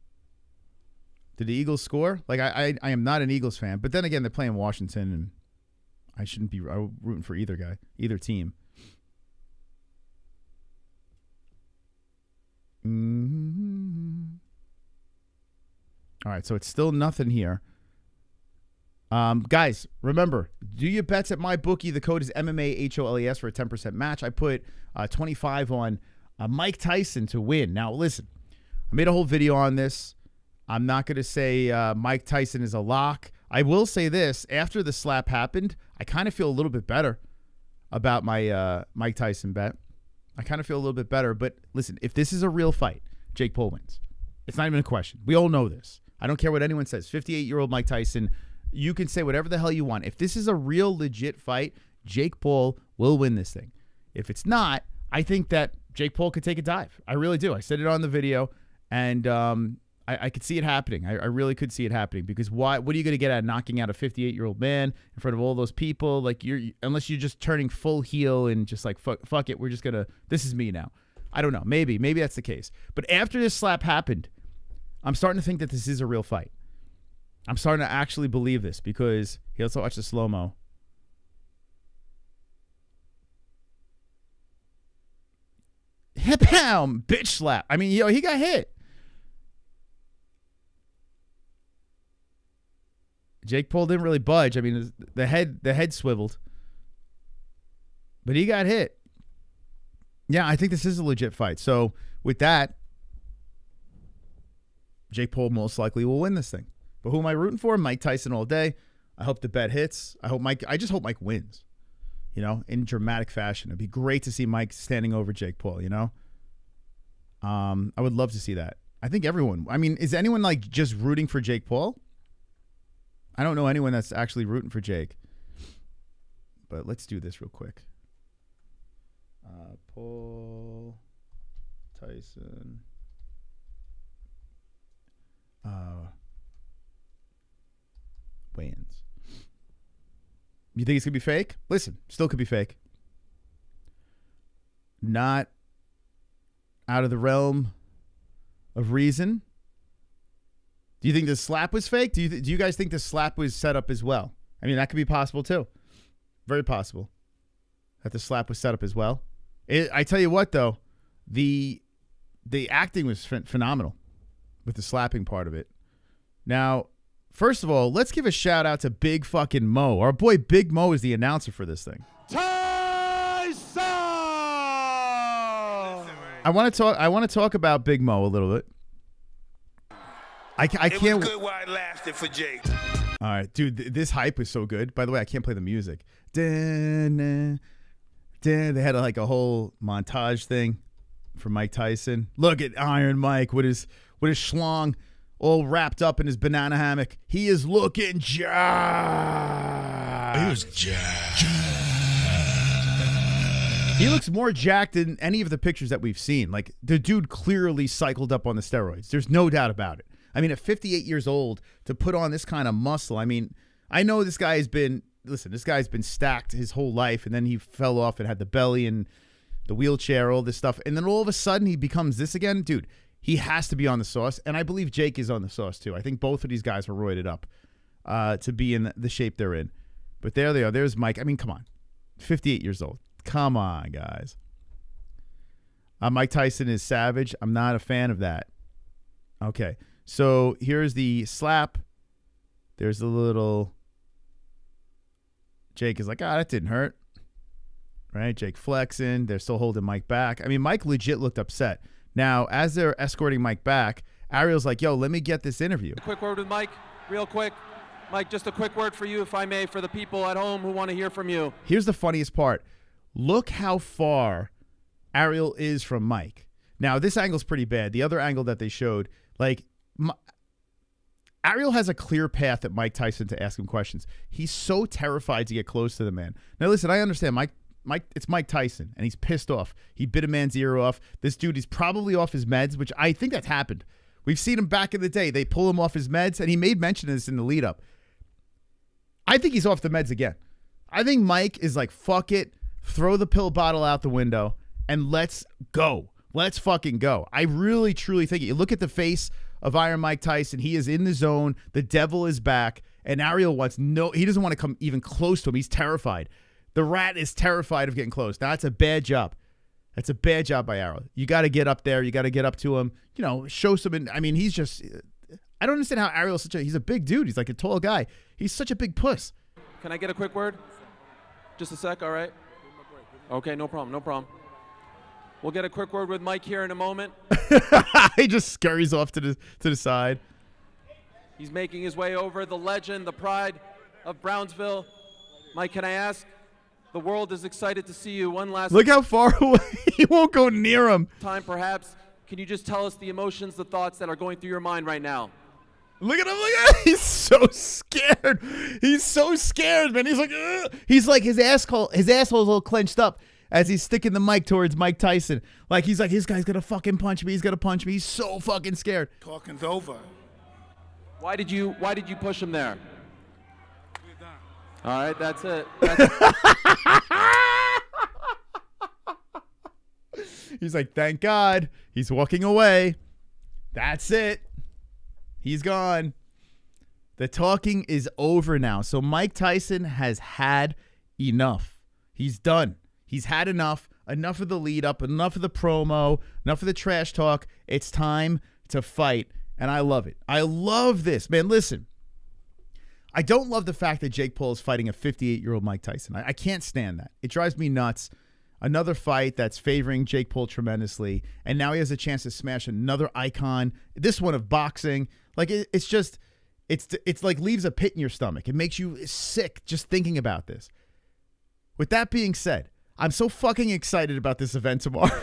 Did the Eagles score? Like, I am not an Eagles fan. But then again, they're playing Washington, and I shouldn't be rooting for either team. All right, so it's still nothing here. Guys, remember, do your bets at my bookie. The code is MMA-HOLES for a 10% match. I put 25 on Mike Tyson to win. Now, listen, I made a whole video on this. I'm not going to say Mike Tyson is a lock. I will say this. After the slap happened, I kind of feel a little bit better about my Mike Tyson bet. I kind of feel a little bit better. But listen, if this is a real fight, Jake Paul wins. It's not even a question. We all know this. I don't care what anyone says. 58-year-old Mike Tyson, you can say whatever the hell you want. If this is a real legit fight, Jake Paul will win this thing. If it's not, I think that Jake Paul could take a dive. I really do. I said it on the video, and I could see it happening. I really could see it happening because what are you going to get at knocking out a 58-year-old man in front of all those people? Like unless you're just turning full heel and just like fuck it, we're just gonna. This is me now. I don't know. Maybe that's the case. But after this slap happened, I'm starting to think that this is a real fight. I'm starting to actually believe this because he also watched the slow-mo. Hip pound, bitch slap. I mean, he got hit. Jake Paul didn't really budge. I mean, the head swiveled, but he got hit. Yeah, I think this is a legit fight. So with that, Jake Paul most likely will win this thing. But who am I rooting for? Mike Tyson all day. I hope the bet hits. I just hope Mike wins, in dramatic fashion. It'd be great to see Mike standing over Jake Paul, I would love to see that. I think everyone. I mean, is anyone like just rooting for Jake Paul? I don't know anyone that's actually rooting for Jake. But let's do this real quick. Paul Tyson. Weigh-ins. You think it's going to be fake? Listen, still could be fake. Not out of the realm of reason. Do you think the slap was fake? Do you guys think the slap was set up as well? I mean, that could be possible too. Very possible that the slap was set up as well. I tell you what, though, the acting was phenomenal with the slapping part of it. Now, first of all, let's give a shout out to Big fucking Mo. Our boy Big Mo is the announcer for this thing. Tyson! I want to talk about Big Mo a little bit. I can't. It was good while it lasted for Jake. All right, dude, this hype was so good. By the way, I can't play the music. They had like a whole montage thing for Mike Tyson. Look at Iron Mike with his schlong all wrapped up in his banana hammock. He is looking jacked. He was jacked. He looks more jacked than any of the pictures that we've seen. Like, the dude clearly cycled up on the steroids. There's no doubt about it. I mean, at 58 years old, to put on this kind of muscle, I mean, I know this guy's been stacked his whole life, and then he fell off and had the belly and the wheelchair, all this stuff. And then all of a sudden, he becomes this again. Dude, he has to be on the sauce, and I believe Jake is on the sauce, too. I think both of these guys are roided up to be in the shape they're in. But there they are. There's Mike. I mean, come on. 58 years old. Come on, guys. Mike Tyson is savage. I'm not a fan of that. Okay, so here's the slap. There's the little... Jake is like, that didn't hurt. Right? Jake flexing. They're still holding Mike back. I mean, Mike legit looked upset. Now, as they're escorting Mike back, Ariel's like, yo, let me get this interview. A quick word with Mike, real quick. Mike, just a quick word for you, if I may, for the people at home who want to hear from you. Here's the funniest part. Look how far Ariel is from Mike. Now, this angle's pretty bad. The other angle that they showed, like, Ariel has a clear path at Mike Tyson to ask him questions. He's so terrified to get close to the man. Now, listen, I understand. It's Mike Tyson, and he's pissed off. He bit a man's ear off. This dude is probably off his meds, which I think that's happened. We've seen him back in the day. They pull him off his meds, and he made mention of this in the lead-up. I think he's off the meds again. I think Mike is like, fuck it. Throw the pill bottle out the window and let's go. Let's fucking go. I really, truly think it. You look at the face of Iron Mike Tyson. He is in the zone. The devil is back. And Ariel he doesn't want to come even close to him. He's terrified. The rat is terrified of getting close. Now, that's a bad job. That's a bad job by Ariel. You got to get up there. You got to get up to him. Show some. I mean, he's just. I don't understand how Ariel's he's a big dude. He's like a tall guy. He's such a big puss. Can I get a quick word? Just a sec, all right? Okay, no problem. We'll get a quick word with Mike here in a moment. He just scurries off to the side. He's making his way over. The legend, the pride of Brownsville. Mike, can I ask? The world is excited to see you. One last Look how far away. He won't go near him. time, perhaps. Can you just tell us the emotions, the thoughts that are going through your mind right now? Look at him. Look at him. He's so scared. He's so scared, man. He's like, ugh. He's like his asshole's all clenched up as he's sticking the mic towards Mike Tyson. Like he's like, this guy's gonna fucking punch me. He's gonna punch me. He's so fucking scared. Talking's over. Why did you push him there? All right, that's it. He's like, thank God. He's walking away. That's it. He's gone. The talking is over now. So Mike Tyson has had enough. He's done. He's had enough. Enough of the lead up. Enough of the promo. Enough of the trash talk. It's time to fight. And I love it. I love this. Man, listen. I don't love the fact that Jake Paul is fighting a 58-year-old Mike Tyson. I can't stand that. It drives me nuts. Another fight that's favoring Jake Paul tremendously. And now he has a chance to smash another icon. This one of boxing. Like, it's just, it's like leaves a pit in your stomach. It makes you sick just thinking about this. With that being said, I'm so fucking excited about this event tomorrow.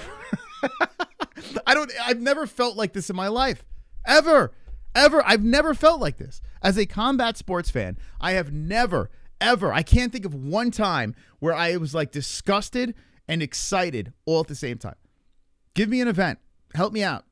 I've never felt like this in my life. Ever. I've never felt like this. As a combat sports fan, I have never, ever, I can't think of one time where I was like disgusted and excited all at the same time. Give me an event. Help me out.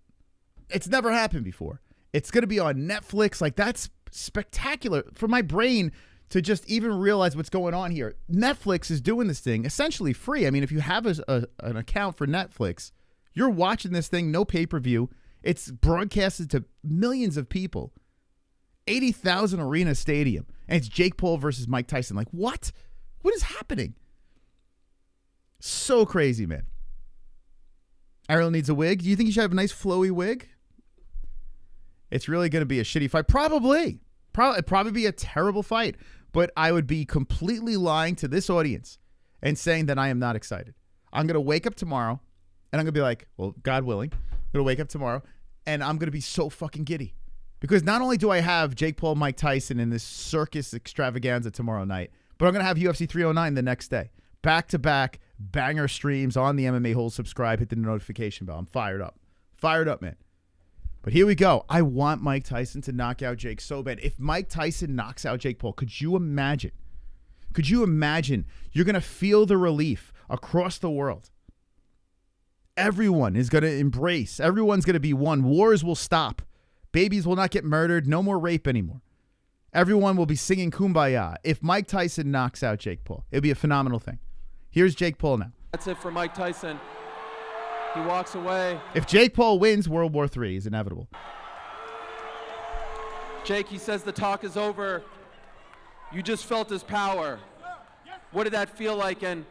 It's never happened before. It's going to be on Netflix. Like, that's spectacular for my brain to just even realize what's going on here. Netflix is doing this thing essentially free. I mean, if you have an account for Netflix, you're watching this thing, no pay-per-view. It's broadcasted to millions of people. 80,000 arena stadium. And it's Jake Paul versus Mike Tyson. Like, what? What is happening? So crazy, man. Ariel needs a wig. Do you think he should have a nice flowy wig? It's really going to be a shitty fight. Probably. It'd probably be a terrible fight. But I would be completely lying to this audience and saying that I am not excited. I'm going to wake up tomorrow and I'm going to be like, well, God willing, I'm going to wake up tomorrow and I'm going to be so fucking giddy. Because not only do I have Jake Paul, Mike Tyson in this circus extravaganza tomorrow night, but I'm going to have UFC 309 the next day. Back-to-back banger streams on the MMA-Holes. Subscribe, hit the notification bell. I'm fired up. Fired up, man. But here we go. I want Mike Tyson to knock out Jake so bad. If Mike Tyson knocks out Jake Paul, could you imagine? Could you imagine? You're going to feel the relief across the world. Everyone is going to embrace. Everyone's going to be one. Wars will stop. Babies will not get murdered. No more rape anymore. Everyone will be singing Kumbaya if Mike Tyson knocks out Jake Paul. It'll be a phenomenal thing. Here's Jake Paul now. That's it for Mike Tyson. He walks away. If Jake Paul wins, World War III is inevitable. Jake, he says the talk is over. You just felt his power. What did that feel like, and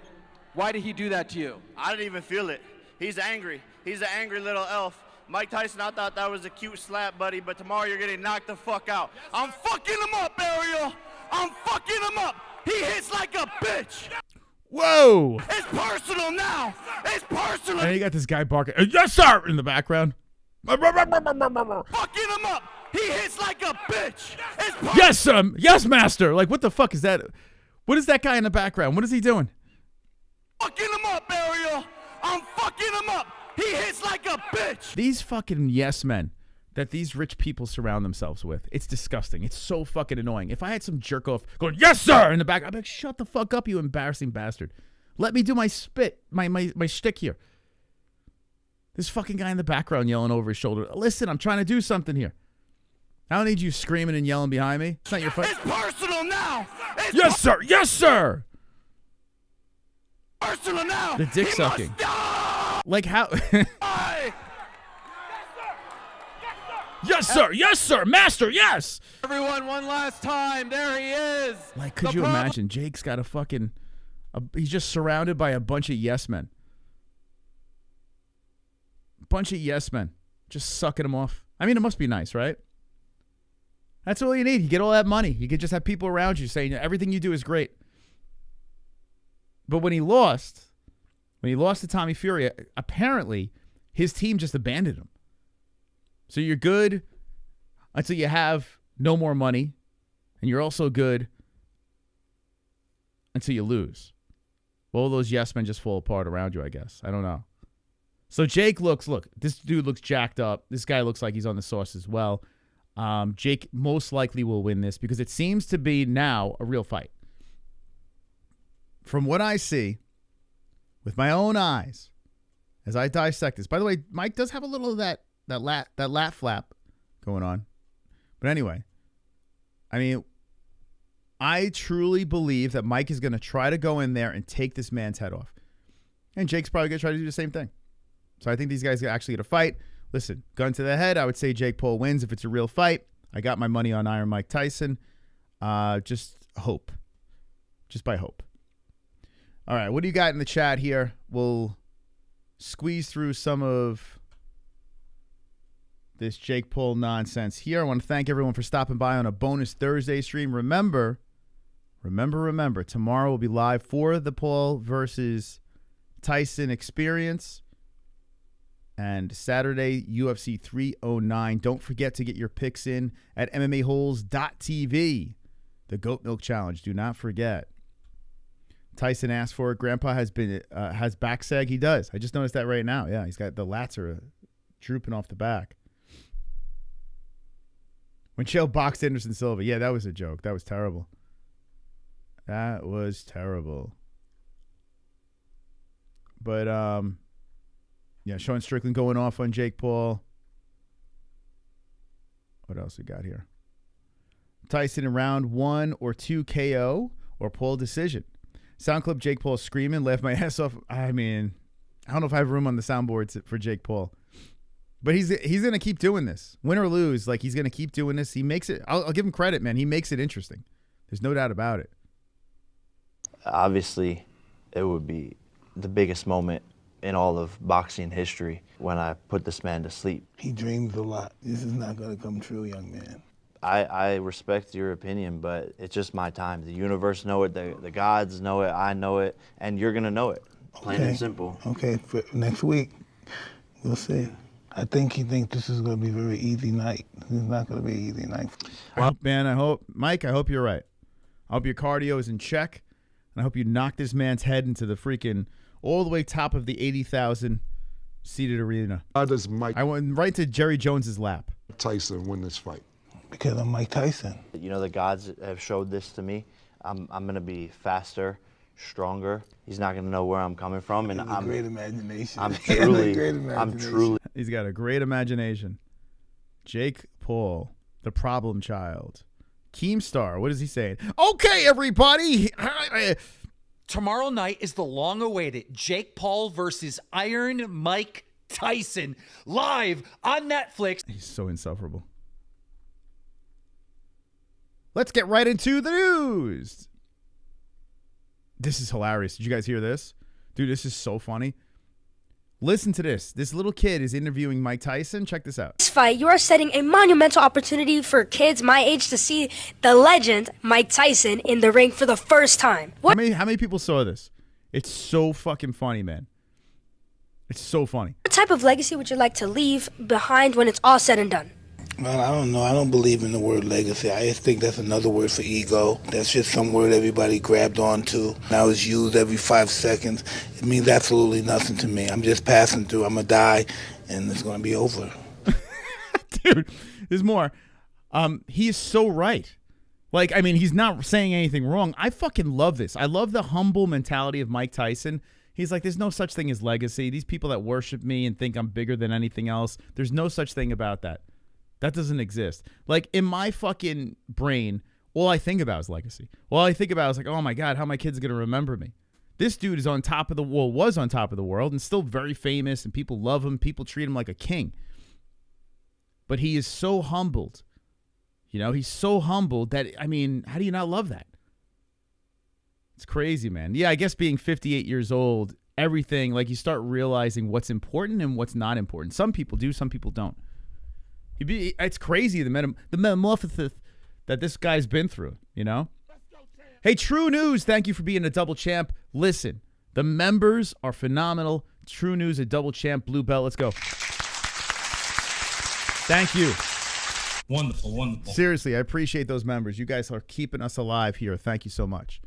why did he do that to you? I didn't even feel it. He's angry. He's an angry little elf. Mike Tyson, I thought that was a cute slap, buddy, but tomorrow you're getting knocked the fuck out. I'm fucking him up, Ariel. I'm fucking him up. He hits like a bitch. Whoa. It's personal now. It's personal. And you got this guy barking, yes, sir, in the background. Fucking him up. He hits like a bitch. It's personal. Yes, yes, master. Like, what the fuck is that? What is that guy in the background? What is he doing? Fucking him up, Ariel. I'm fucking him up. He hits like a bitch. These fucking yes men that these rich people surround themselves with. It's disgusting. It's so fucking annoying. If I had some jerk off going, yes, sir, in the back, I'd be like, shut the fuck up, you embarrassing bastard. Let me do my spit, my shtick here. This fucking guy in the background yelling over his shoulder. Listen, I'm trying to do something here. I don't need you screaming and yelling behind me. It's not your fight. It's personal now. It's yes, sir. Yes, sir. Personal now. The dick sucking. Like how? Yes, sir. Yes, sir. Master, yes. Everyone, one last time. There he is. Like, could you imagine? Jake's got he's just surrounded by a bunch of yes men. Bunch of yes men. Just sucking him off. I mean, it must be nice, right? That's all you need. You get all that money. You could just have people around you saying everything you do is great. But when he lost, When he lost to Tommy Fury, apparently his team just abandoned him. So you're good until you have no more money, and you're also good until you lose. All those yes men just fall apart around you, I guess. I don't know. So Jake look, this dude looks jacked up. This guy looks like he's on the sauce as well. Jake most likely will win this because it seems to be now a real fight. From what I see, with my own eyes, as I dissect this. By the way, Mike does have a little of that lat flap going on. But anyway, I mean, I truly believe that Mike is going to try to go in there and take this man's head off. And Jake's probably going to try to do the same thing. So I think these guys are actually going to fight. Listen, gun to the head, I would say Jake Paul wins if it's a real fight. I got my money on Iron Mike Tyson. Just hope. Just by hope. All right, what do you got in the chat here? We'll squeeze through some of this Jake Paul nonsense here. I want to thank everyone for stopping by on a bonus Thursday stream. Remember, tomorrow we'll be live for the Paul versus Tyson experience. And Saturday, UFC 309. Don't forget to get your picks in at MMA-Holes.tv. The Goat Milk Challenge. Do not forget. Tyson asked for it. Grandpa has back sag. He does. I just noticed that right now. Yeah, he's got the lats are drooping off the back. When Chael boxed Anderson Silva. Yeah, that was a joke. That was terrible. That was terrible. But, yeah, Sean Strickland going off on Jake Paul. What else we got here? Tyson in round 1 or 2 KO or Paul decision. Sound clip Jake Paul screaming, laugh my ass off. I mean, I don't know if I have room on the soundboards for Jake Paul. But he's going to keep doing this. Win or lose, like he's going to keep doing this. He makes it, I'll give him credit, man. He makes it interesting. There's no doubt about it. Obviously, it would be the biggest moment in all of boxing history when I put this man to sleep. He dreams a lot. This is not going to come true, young man. I respect your opinion, but it's just my time. The universe know it, the gods know it, I know it, and you're going to know it. Plain and simple. Okay, for next week, we'll see. I think he thinks this is going to be a very easy night. This is not going to be an easy night. Well, man, Mike, I hope you're right. I hope your cardio is in check, and I hope you knock this man's head into the freaking all the way top of the 80,000 seated arena. How does Mike I went right to Jerry Jones's lap. Tyson win this fight? Because I'm Mike Tyson. You know, the gods have showed this to me. I'm going to be faster, stronger. He's not going to know where I'm coming from, and I'm great imagination. I'm truly. He's got a great imagination. Jake Paul, the problem child. Keemstar, what is he saying? Okay, everybody. Tomorrow night is the long-awaited Jake Paul versus Iron Mike Tyson live on Netflix. He's so insufferable. Let's get right into the news. This is hilarious. Did you guys hear this? Dude, this is so funny. Listen to this. This little kid is interviewing Mike Tyson. Check this out. This fight, you are setting a monumental opportunity for kids my age to see the legend Mike Tyson in the ring for the first time. How many people saw this? It's so fucking funny, man. It's so funny. What type of legacy would you like to leave behind when it's all said and done? Well, I don't know. I don't believe in the word legacy. I just think that's another word for ego. That's just some word everybody grabbed onto. Now it's used every 5 seconds. It means absolutely nothing to me. I'm just passing through. I'm going to die, and it's going to be over. Dude, there's more. He is so right. Like, I mean, he's not saying anything wrong. I fucking love this. I love the humble mentality of Mike Tyson. He's like, there's no such thing as legacy. These people that worship me and think I'm bigger than anything else, there's no such thing about that. That doesn't exist. Like, in my fucking brain, all I think about is legacy. All I think about is like, oh my God, how my kid's going to remember me. This dude is on top of the world, was on top of the world, and still very famous, and people love him. People treat him like a king. But he is so humbled. You know, he's so humbled that, I mean, how do you not love that? It's crazy, man. Yeah, I guess being 58 years old, everything, like you start realizing what's important and what's not important. Some people do, some people don't. It's crazy, the metamorphosis that this guy's been through, you know? Hey, True News, thank you for being a double champ. Listen, The members are phenomenal. True News, a double champ, blue belt. Let's go. Thank you. Wonderful, wonderful. Seriously, I appreciate those members. You guys are keeping us alive here. Thank you so much.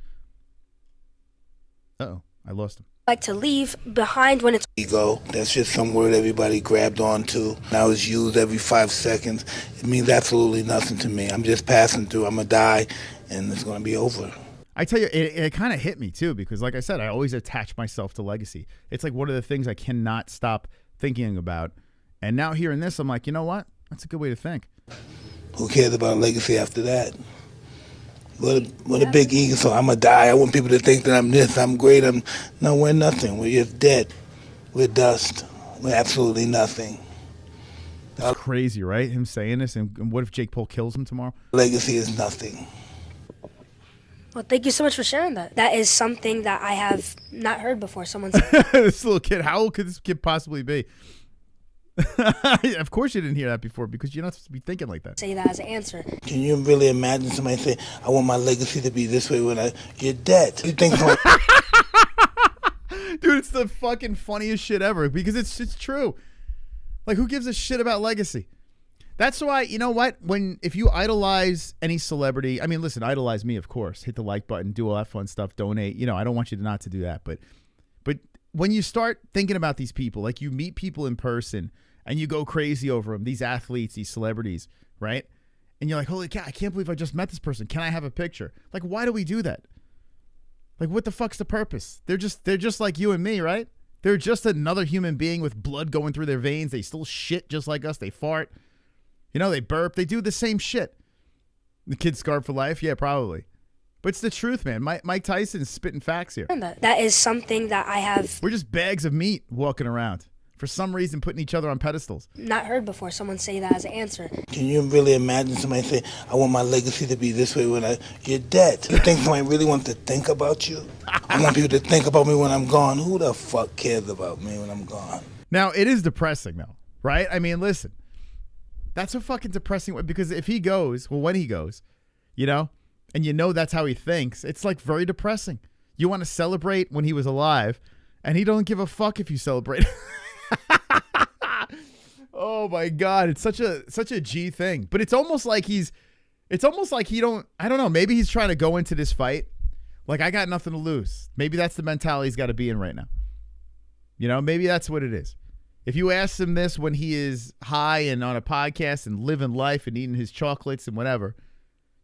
Uh-oh, I lost him. Like to leave behind when it's Ego, that's just some word everybody grabbed onto. Now it's used every 5 seconds. It means absolutely nothing to me. I'm just passing through. I'm going to die, and it's going to be over. I tell you, it kind of hit me, too, because like I said, I always attach myself to legacy. It's like one of the things I cannot stop thinking about. And now hearing this, I'm like, you know what? That's a good way to think. Who cares about legacy after that? What a big ego. So I'm going to die. I want people to think that I'm this, I'm great. No, we're nothing. We're just dead. We're dust. We're absolutely nothing. That's crazy, right? Him saying this, and what if Jake Paul kills him tomorrow? Legacy is nothing. Well, thank you so much for sharing that. That is something that I have not heard before. Someone said. This little kid, how old could this kid possibly be? Of course you didn't hear that before because you're not supposed to be thinking like that. Say that as an answer. Can you really imagine somebody say, I want my legacy to be this way when you're dead? You think so? Dude, it's the fucking funniest shit ever because it's true. Like, who gives a shit about legacy? That's why, you know what? If you idolize any celebrity, I mean, listen, idolize me, of course. Hit the like button, do all that fun stuff, donate. You know, I don't want you to not to do that. But when you start thinking about these people, like you meet people in person and you go crazy over them, these athletes, these celebrities, right? And you're like, holy cow, I can't believe I just met this person. Can I have a picture? Like, why do we do that? Like, what the fuck's the purpose? They're just like you and me, right? They're just another human being with blood going through their veins. They still shit just like us. They fart. You know, they burp. They do the same shit. The kid's scarred for life? Yeah, probably. But it's the truth, man. Mike Tyson's spitting facts here. That is something that I have We're just bags of meat walking around. For some reason, putting each other on pedestals. not heard before. Someone say that as an answer. Can you really imagine somebody say, I want my legacy to be this way when you're dead? You think somebody really wants to think about you? I want people to think about me when I'm gone. Who the fuck cares about me when I'm gone? Now, it is depressing, though, right? I mean, listen. That's a fucking depressing way because if he goes, well, when he goes, you know, and you know that's how he thinks, it's like very depressing. You want to celebrate when he was alive, and he don't give a fuck if you celebrate. Oh my God, it's such a G thing. But it's almost like he don't, I don't know, maybe he's trying to go into this fight like I got nothing to lose. Maybe that's the mentality he's got to be in right now. You know, maybe that's what it is. If you ask him this when he is high and on a podcast and living life and eating his chocolates and whatever,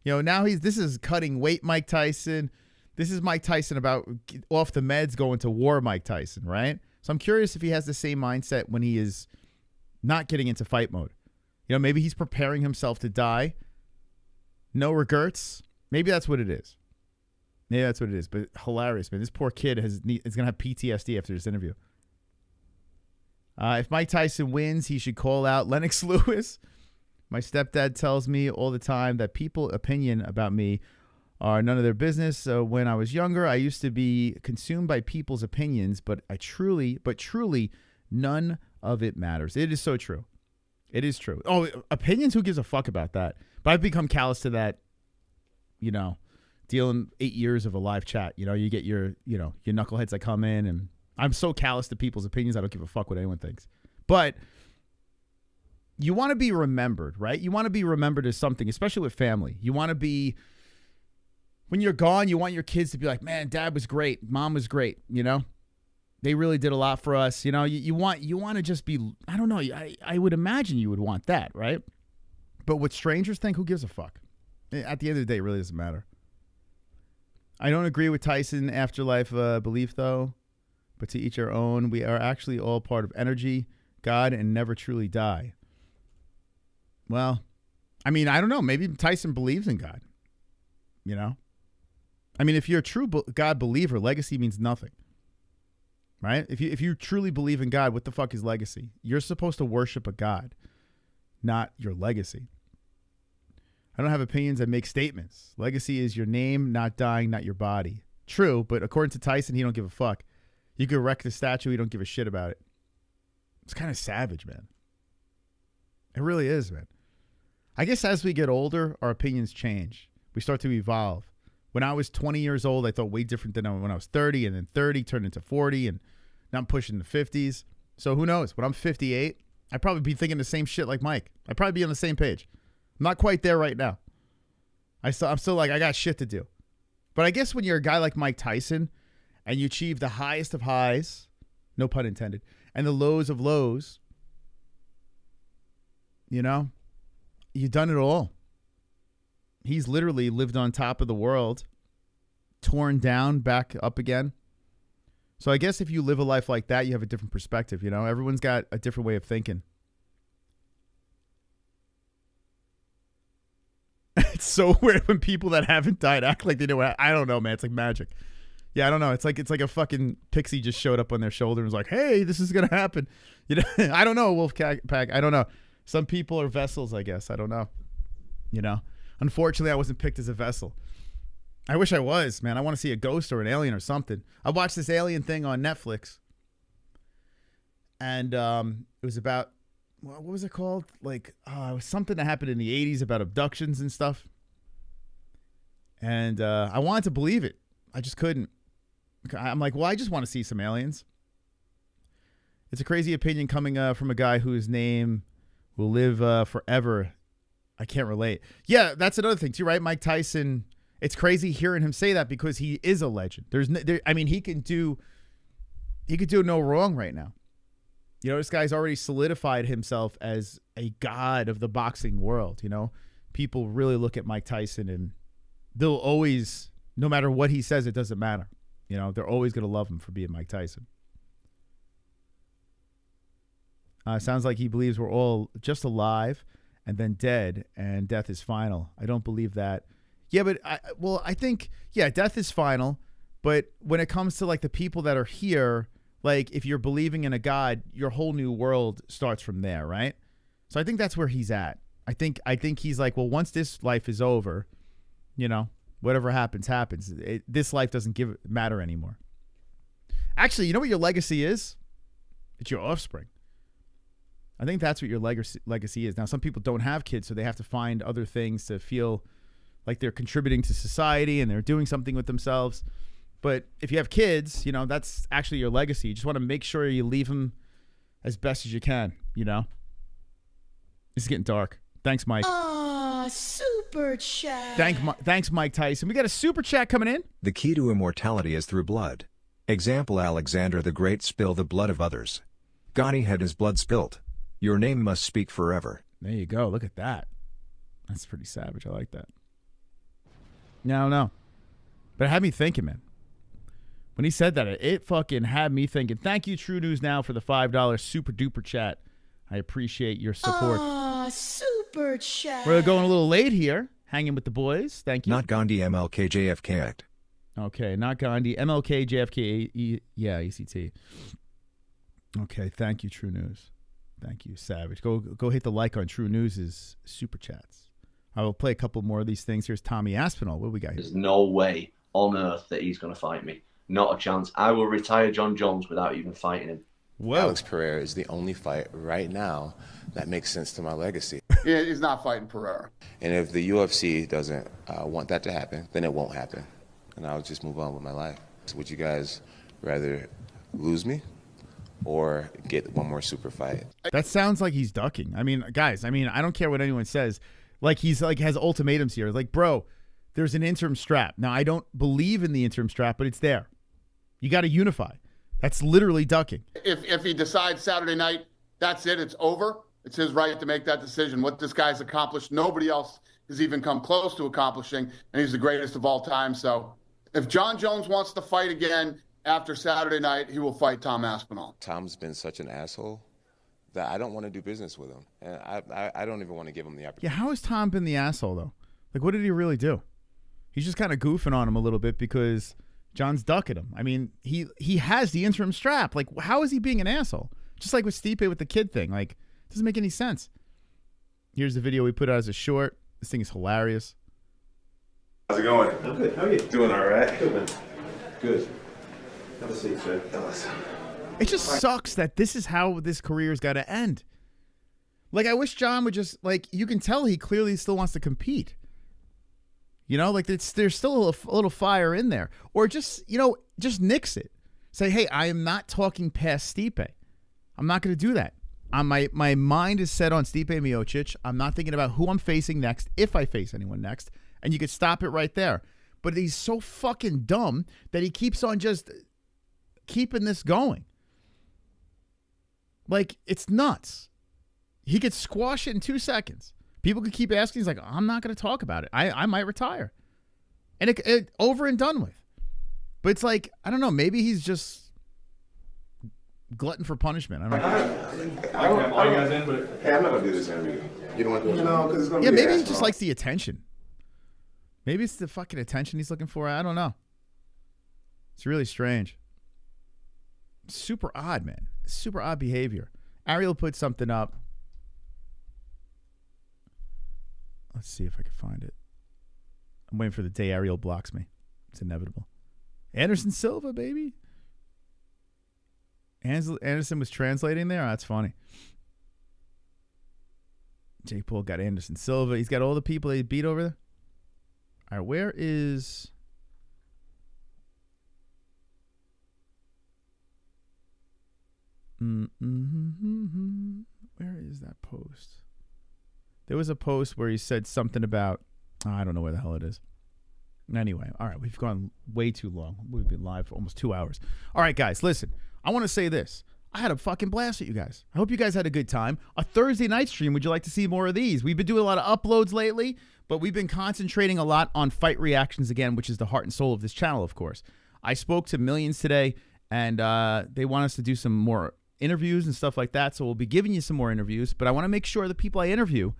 you know, now this is cutting weight Mike Tyson. This is Mike Tyson about off the meds going to war Mike Tyson, right? So I'm curious if he has the same mindset when he is not getting into fight mode. You know, maybe he's preparing himself to die. No regrets. Maybe that's what it is. Maybe that's what it is. But hilarious, man. This poor kid is going to have PTSD after this interview. If Mike Tyson wins, he should call out Lennox Lewis. My stepdad tells me all the time that people's opinion about me are none of their business. When I was younger, I used to be consumed by people's opinions, but truly, none of it matters. It is so true. It is true. Oh, opinions, who gives a fuck about that? But I've become callous to that, you know, dealing 8 years of a live chat. You know, you get your knuckleheads that come in, and I'm so callous to people's opinions, I don't give a fuck what anyone thinks. But you want to be remembered, right? You want to be remembered as something, especially with family. You want to be, when you're gone, you want your kids to be like, man, dad was great. Mom was great, you know? They really did a lot for us. You know, you want to just be, I don't know, I would imagine you would want that, right? But what strangers think, who gives a fuck? At the end of the day, it really doesn't matter. I don't agree with Tyson afterlife belief, though, but to each our own. We are actually all part of energy, God, and never truly die. Well, I mean, I don't know. Maybe Tyson believes in God, you know? I mean, if you're a true God believer, legacy means nothing. Right? If you truly believe in God, what the fuck is legacy? You're supposed to worship a God, not your legacy. I don't have opinions. I make statements. Legacy is your name, not dying, not your body. True, but according to Tyson, he don't give a fuck. You could wreck the statue. He don't give a shit about it. It's kind of savage, man. It really is, man. I guess as we get older, our opinions change. We start to evolve. When I was 20 years old, I thought way different than when I was 30, and then 30 turned into 40, and now I'm pushing the 50s. So who knows? When I'm 58, I'd probably be thinking the same shit like Mike. I'd probably be on the same page. I'm not quite there right now. I'm still like, I got shit to do. But I guess when you're a guy like Mike Tyson and you achieve the highest of highs, no pun intended, and the lows of lows, you know, you've done it all. He's literally lived on top of the world, torn down, back up again. So I guess if you live a life like that, you have a different perspective, you know? Everyone's got a different way of thinking. It's so weird when people that haven't died act like they know. I don't know, man. It's like magic. Yeah, I don't know. It's like a fucking pixie just showed up on their shoulder and was like, "Hey, this is gonna happen." You know, I don't know, Wolfpack. I don't know. Some people are vessels, I guess. I don't know. You know, unfortunately, I wasn't picked as a vessel. I wish I was, man. I want to see a ghost or an alien or something. I watched this alien thing on Netflix, and it was about. What was it called? Like, it was something that happened in the 80s about abductions and stuff. And I wanted to believe it. I just couldn't. I'm like, well, I just want to see some aliens. It's a crazy opinion coming from a guy whose name will live forever. I can't relate. Yeah, that's another thing too, right? Mike Tyson. It's crazy hearing him say that because he is a legend. I mean, he could do no wrong right now. You know, this guy's already solidified himself as a god of the boxing world, you know. People really look at Mike Tyson and they'll always, no matter what he says, it doesn't matter. You know, they're always going to love him for being Mike Tyson. Sounds like he believes we're all just alive and then dead and death is final. I don't believe that. Yeah, but I think, death is final. But when it comes to like the people that are here, like, if you're believing in a God, your whole new world starts from there, right? So I think that's where he's at. I think he's like, well, once this life is over, you know, whatever happens, happens. This life doesn't matter anymore. Actually, you know what your legacy is? It's your offspring. I think that's what your legacy is. Now, some people don't have kids, so they have to find other things to feel like they're contributing to society and they're doing something with themselves. But if you have kids, you know, that's actually your legacy. You just want to make sure you leave them as best as you can, you know? It's getting dark. Thanks, Mike. Super chat. Thanks, Mike Tyson. We got a super chat coming in. The key to immortality is through blood. Example: Alexander the Great spill the blood of others. Gandhi had his blood spilt. Your name must speak forever. There you go. Look at that. That's pretty savage. I like that. No, I don't know. But it had me thinking, man. When he said that, it fucking had me thinking. Thank you, True News Now, for the $5 super duper chat. I appreciate your support. Super chat. We're going a little late here, hanging with the boys. Thank you. Not Gandhi, MLK, JFK Act. Okay, not Gandhi, MLK, JFK, ECT. Okay, thank you, True News. Thank you, Savage. Go hit the like on True News' super chats. I will play a couple more of these things. Here's Tommy Aspinall. What do we got here? There's no way on earth that he's going to fight me. Not a chance. I will retire Jon Jones without even fighting him. Alex Pereira is the only fight right now that makes sense to my legacy. Yeah, he's not fighting Pereira. And if the UFC doesn't want that to happen, then it won't happen. And I'll just move on with my life. So would you guys rather lose me or get one more super fight? That sounds like he's ducking. I mean, guys, I don't care what anyone says. Like, he's like has ultimatums here. Like, bro, there's an interim strap. Now, I don't believe in the interim strap, but it's there. You got to unify. That's literally ducking. If he decides Saturday night, that's it, it's over. It's his right to make that decision. What this guy's accomplished, nobody else has even come close to accomplishing, and he's the greatest of all time. So if Jon Jones wants to fight again after Saturday night, he will fight Tom Aspinall. Tom's been such an asshole that I don't want to do business with him. And I don't even want to give him the opportunity. Yeah, how has Tom been the asshole, though? Like, what did he really do? He's just kind of goofing on him a little bit because John's ducking him. I mean, he has the interim strap. Like, how is he being an asshole? Just like with Stipe with the kid thing. Like, it doesn't make any sense. Here's the video we put out as a short. This thing is hilarious. How's it going? I'm good. How are you? Doing all right. Good, man. Good. Have a seat, sir. It just sucks that this is how this career's got to end. Like, I wish John would just, like, you can tell he clearly still wants to compete. You know, like there's still a little fire in there. Or just, just nix it. Say, hey, I am not talking past Stipe. I'm not going to do that. My mind is set on Stipe Miocic. I'm not thinking about who I'm facing next, if I face anyone next. And you could stop it right there. But he's so fucking dumb that he keeps on just keeping this going. Like, it's nuts. He could squash it in 2 seconds. People could keep asking. He's like, I'm not going to talk about it. I might retire. And it over and done with. But it's like, I don't know. Maybe he's just glutton for punishment. I don't know. Are you guys in? But hey, I'm not going to do this interview. You don't want to do it? No, because it's going to be maybe he just likes the attention. Maybe it's the fucking attention he's looking for. I don't know. It's really strange. Super odd, man. Super odd behavior. Ariel put something up. Let's see if I can find it. I'm waiting for the day Ariel blocks me. It's inevitable. Anderson Silva, baby. Anderson was translating there? Oh, that's funny. Jake Paul got Anderson Silva. He's got all the people they beat over there. All right, where is... Where is that post? There was a post where he said something about... I don't know where the hell it is. Anyway, all right, we've gone way too long. We've been live for almost 2 hours. All right, guys, listen. I want to say this. I had a fucking blast with you guys. I hope you guys had a good time. A Thursday night stream, would you like to see more of these? We've been doing a lot of uploads lately, but we've been concentrating a lot on fight reactions again, which is the heart and soul of this channel, of course. I spoke to millions today, and they want us to do some more interviews and stuff like that, so we'll be giving you some more interviews, but I want to make sure the people I interview,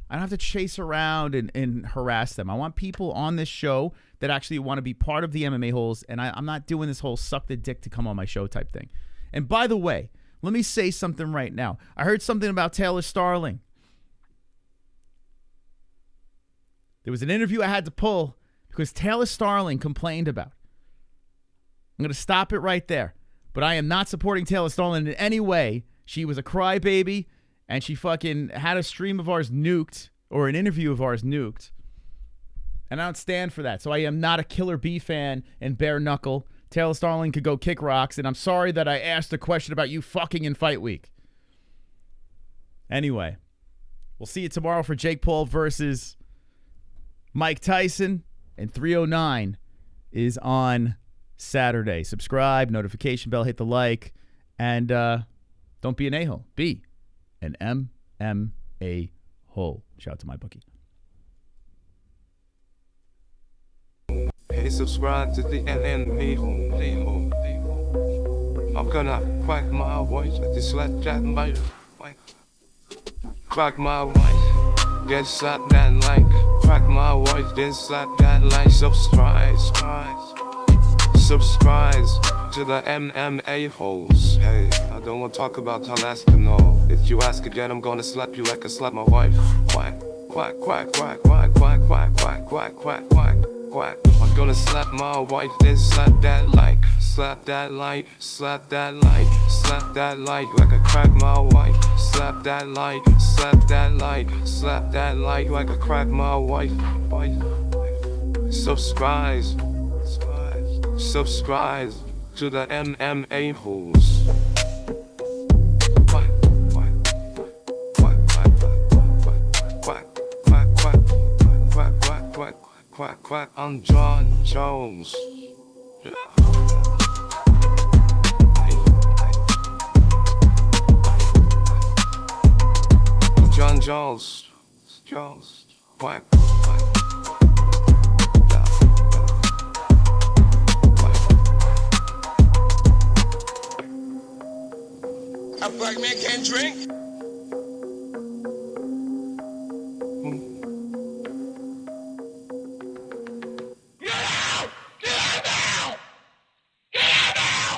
I don't have to chase around and harass them. I want people on this show that actually want to be part of the MMA-Holes, and I'm not doing this whole suck the dick to come on my show type thing. And by the way, let me say something right now. I heard something about Taylor Starling. There was an interview I had to pull because Taylor Starling complained about. I'm going to stop it right there. But I am not supporting Taylor Starling in any way. She was a crybaby, and she fucking had a stream of ours nuked, or an interview of ours nuked. And I don't stand for that. So I am not a Killer Bee fan and bare knuckle. Taylor Starling could go kick rocks, and I'm sorry that I asked a question about you fucking in Fight Week. Anyway, we'll see you tomorrow for Jake Paul versus Mike Tyson, and 309 is on Saturday. Subscribe, notification bell, hit the like, and don't be an a-hole. Be an MMA-hole. Shout out to my bookie. Hey, subscribe to the MMA-Hole. I'm gonna crack my voice with this slap chat mic. Crack my voice, get slap that like. Crack my voice, then slap that like. Subscribe to the MMA-Holes. Hey, I don't want to talk about Alaska, no. If you ask again, I'm gonna slap you like I slap my wife. Quack, quack, quack, quack, quack, quack, quack, quack, quack, quack, quack, quack. I'm gonna slap my wife, then slap that like. Slap that like, slap that like, slap that like, like I crack my wife. Slap that like, slap that like, slap that like, like I crack my wife. Subscribe to the MMA-Holes. Quack, quack, quack, quack, quack, quack, quack, quack, quack, quack, quack, quack. I'm Jon Jones. Yeah. Jon Jones, quack, quack. A black man can't drink.